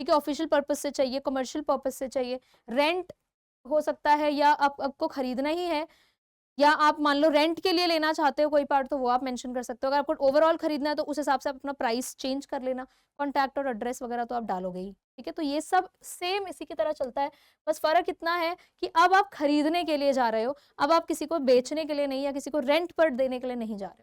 ठीक है, ऑफिशियल पर्पज से चाहिए, कमर्शियल पर्पज से चाहिए, रेंट हो सकता है, या आपको खरीदना ही है, या आप मान लो रेंट के लिए लेना चाहते हो कोई पार्ट, तो वो आप मेंशन कर सकते हो। अगर आपको ओवरऑल खरीदना है तो उस हिसाब से आप अपना प्राइस चेंज कर लेना, कॉन्टैक्ट और एड्रेस वगैरह तो आप डालोगे ही, ठीक है। तो ये सब सेम इसी की तरह चलता है, बस फर्क इतना है कि अब आप खरीदने के लिए जा रहे हो, अब आप किसी को बेचने के लिए नहीं, या किसी को रेंट पर देने के लिए नहीं जा रहे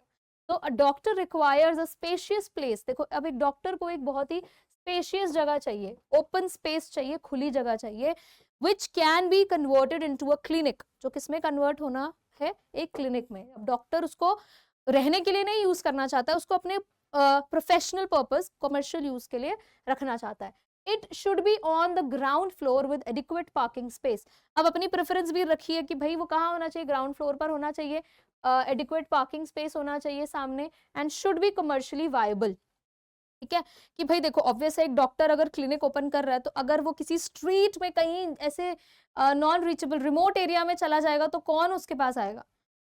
हो। तो doctor requires a spacious place, देखो अब एक डॉक्टर को एक बहुत ही स्पेशियस जगह चाहिए, ओपन स्पेस चाहिए, खुली जगह चाहिए, which can be converted into a clinic, जो किसमें कन्वर्ट होना है, एक क्लिनिक में। अब डॉक्टर उसको रहने के लिए नहीं यूज करना चाहता है, उसको अपने प्रोफेशनल पर्पस, कमर्शियल यूज के लिए रखना चाहता है। It should be on the ground floor with adequate parking space. अब अपनी प्रेफरेंस भी रखिए कि भाई वो कहाँ होना चाहिए, ग्राउंड फ्लोर पर होना चाहिए, एडिक्वेट पार्किंग स्पेस होना चाहिए सामने, and should be commercially viable. ठीक है, कि भाई देखो ऑब्वियस है, एक डॉक्टर अगर क्लिनिक ओपन कर रहा है, तो अगर वो किसी स्ट्रीट में कहीं ऐसे नॉन रीचेबल रिमोट एरिया में चला जाएगा तो कौन उसके पास आएगा,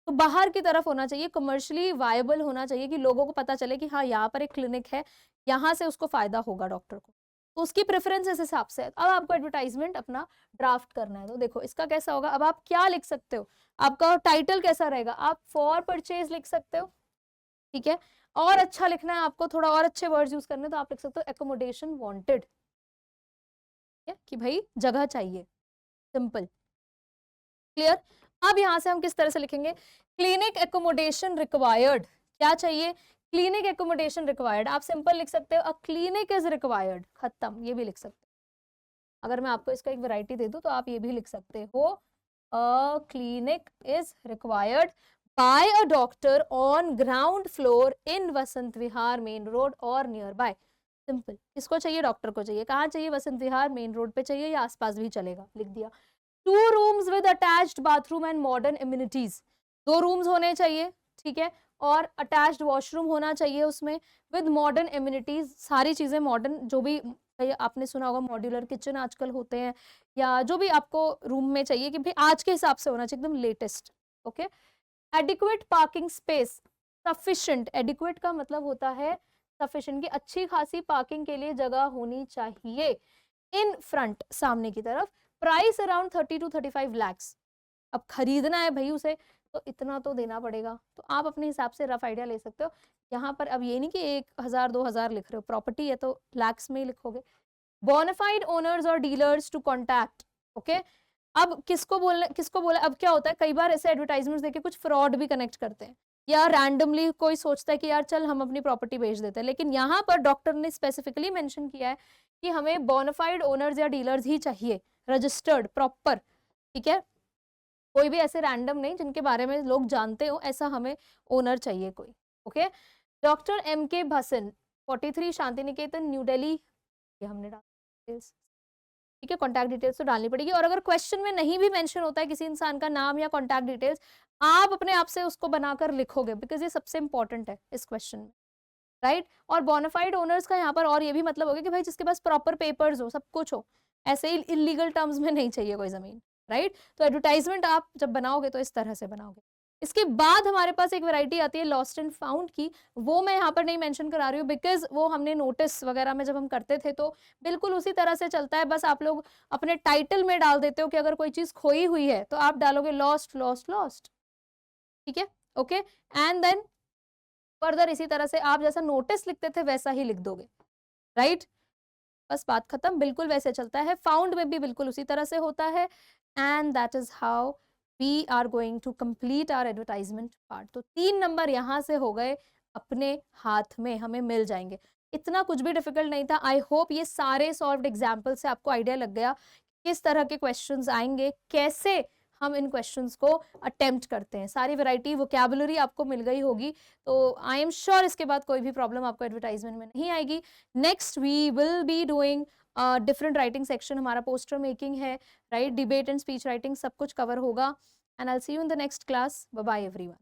तो बाहर की तरफ होना चाहिए, कमर्शियली वायबल होना चाहिए, कि लोगों को पता चले कि हाँ यहाँ पर एक क्लिनिक है, यहाँ से उसको फायदा होगा डॉक्टर को, तो उसकी प्रेफरेंस इस हिसाब से है। अब आपको एडवर्टाइजमेंट अपना ड्राफ्ट करना है, तो देखो इसका कैसा होगा, अब आप क्या लिख सकते हो, आपका टाइटल कैसा रहेगा, आप फॉर परचेज लिख सकते हो, ठीक है, और अच्छा लिखना है आपको, थोड़ा और अच्छे वर्ड्स यूज करने, तो आप लिख सकते हो एकोमोडेशन वांटेड, कि भाई जगह चाहिए, सिंपल, क्लियर। अब यहां से हम किस तरह से लिखेंगे, क्लिनिक एकोमोडेशन रिक्वायर्ड, क्या चाहिए, क्लिनिक एकोमोडेशन रिक्वायर्ड, आप सिंपल लिख सकते हो अ क्लिनिक इज रिक्वायर्ड, खत्म, ये भी लिख सकते हो। अगर मैं आपको इसका एक वैरायटी दे दूं तो आप ये भी लिख सकते हो, a clinic is required by a doctor on ground floor in Vasant Vihar main road और नियर बाय, सिंपल। किसको चाहिए, डॉक्टर को चाहिए, कहाँ चाहिए, वसंत विहार मेन रोड पे चाहिए, या आसपास भी चलेगा, लिख दिया। 2 rooms with attached bathroom and modern immunities, 2 rooms होने चाहिए, ठीक है, और अटैच्ड वॉशरूम होना चाहिए उसमें, विद मॉडर्न इम्यूनिटीज, सारी चीजें मॉडर्न, जो भी आपने सुना होगा मॉड्यूलर किचन आजकल होते हैं, या जो भी आपको रूम में चाहिए कि भाई आज के हिसाब से होना चाहिए, एकदम latest. Okay, adequate parking space, sufficient, adequate का मतलब होता है सफिशिएंट, की अच्छी खासी पार्किंग के लिए जगह होनी चाहिए, इन फ्रंट, सामने की तरफ, प्राइस अराउंड 30 to 35 lakhs, अब खरीदना है भाई उसे, तो इतना तो देना पड़ेगा। तो आप अपने हिसाब से रफ आइडिया ले सकते हो। यहाँ पर अब ये नहीं कि 1,000 2,000 लिख रहे हो, प्रॉपर्टी है तो लैक्स में ही लिखोगे। बोनाफाइड ओनर्स और डीलर्स टू कॉन्टैक्ट, ओके। अब किसको बोला, अब क्या होता है कई बार ऐसे एडवर्टाइजमेंट्स देके कुछ फ्रॉड भी कनेक्ट करते हैं, या रैंडमली कोई सोचता है कि यार चल हम अपनी प्रॉपर्टी बेच देते हैं, लेकिन यहाँ पर डॉक्टर ने स्पेसिफिकली मेंशन किया है कि हमें बोनाफाइड ओनर्स या डीलर्स ही चाहिए, रजिस्टर्ड प्रॉपर, ठीक है। कोई भी ऐसे रैंडम नहीं जिनके बारे में लोग जानते हो, ऐसा हमें ओनर चाहिए कोई, okay. Doctor M.K. भसन, 43 Shanti Niketan, new Delhi, ये हमने डाला, ठीक है। कॉन्टैक्ट डिटेल्स तो डालनी पड़ेगी, और अगर क्वेश्चन में नहीं भी मेंशन होता है किसी इंसान का नाम या कॉन्टैक्ट डिटेल्स, आप अपने आप से उसको बनाकर लिखोगे, बिकॉज ये सबसे इंपॉर्टेंट है इस क्वेश्चन में, राइट। और बोनाफाइड ओनर्स का यहाँ पर और ये भी मतलब हो गया कि भाई जिसके पास प्रॉपर पेपर्स हो, सब कुछ हो, ऐसे ही इलीगल टर्म्स में नहीं चाहिए कोई जमीन, राइट। तो एडवर्टाइजमेंट आप जब बनाओगे तो इस तरह से बनाओगे। इसके बाद हमारे पास एक वैरायटी आती है लॉस्ट एंड फाउंड की, वो मैं यहाँ पर नहीं मेंशन करा रही हूँ, बिकॉज वो हमने नोटिस वगैरह में जब हम करते थे तो बिल्कुल उसी तरह से चलता है, बस आप लोग अपने टाइटल में डाल देते हो कि अगर कोई चीज खोई हुई है तो आप डालोगे लॉस्ट लॉस्ट लॉस्ट, ठीक है, ओके। एंड देन फर्दर इसी तरह से आप जैसा नोटिस लिखते थे वैसा ही लिख दोगे, राइट। बस बात खत्म, बिल्कुल वैसे चलता है। फाउंड में भी बिल्कुल उसी तरह से होता है। And that is how we are going to complete our advertisement part. तो 3 नंबर यहाँ से हो गए अपने हाथ में, हमें मिल जाएंगे। इतना कुछ भी डिफिकल्ट नहीं था। आई होप ये सारे सॉल्व्ड एग्जाम्पल से आपको आइडिया लग गया किस तरह के क्वेश्चंस आएंगे, कैसे हम इन क्वेश्चंस को अटेम्प्ट करते हैं। सारी वैरायटी वोकैबुलरी आपको मिल गई होगी, तो आई एम श्योर इसके बाद कोई भी प्रॉब्लम आपको एडवर्टाइजमेंट में नहीं आएगी। Next we will be doing different writing section, हमारा पोस्टर मेकिंग है, right, debate and speech writing, सब कुछ कवर होगा। And I will see you in the next class. Bye bye everyone.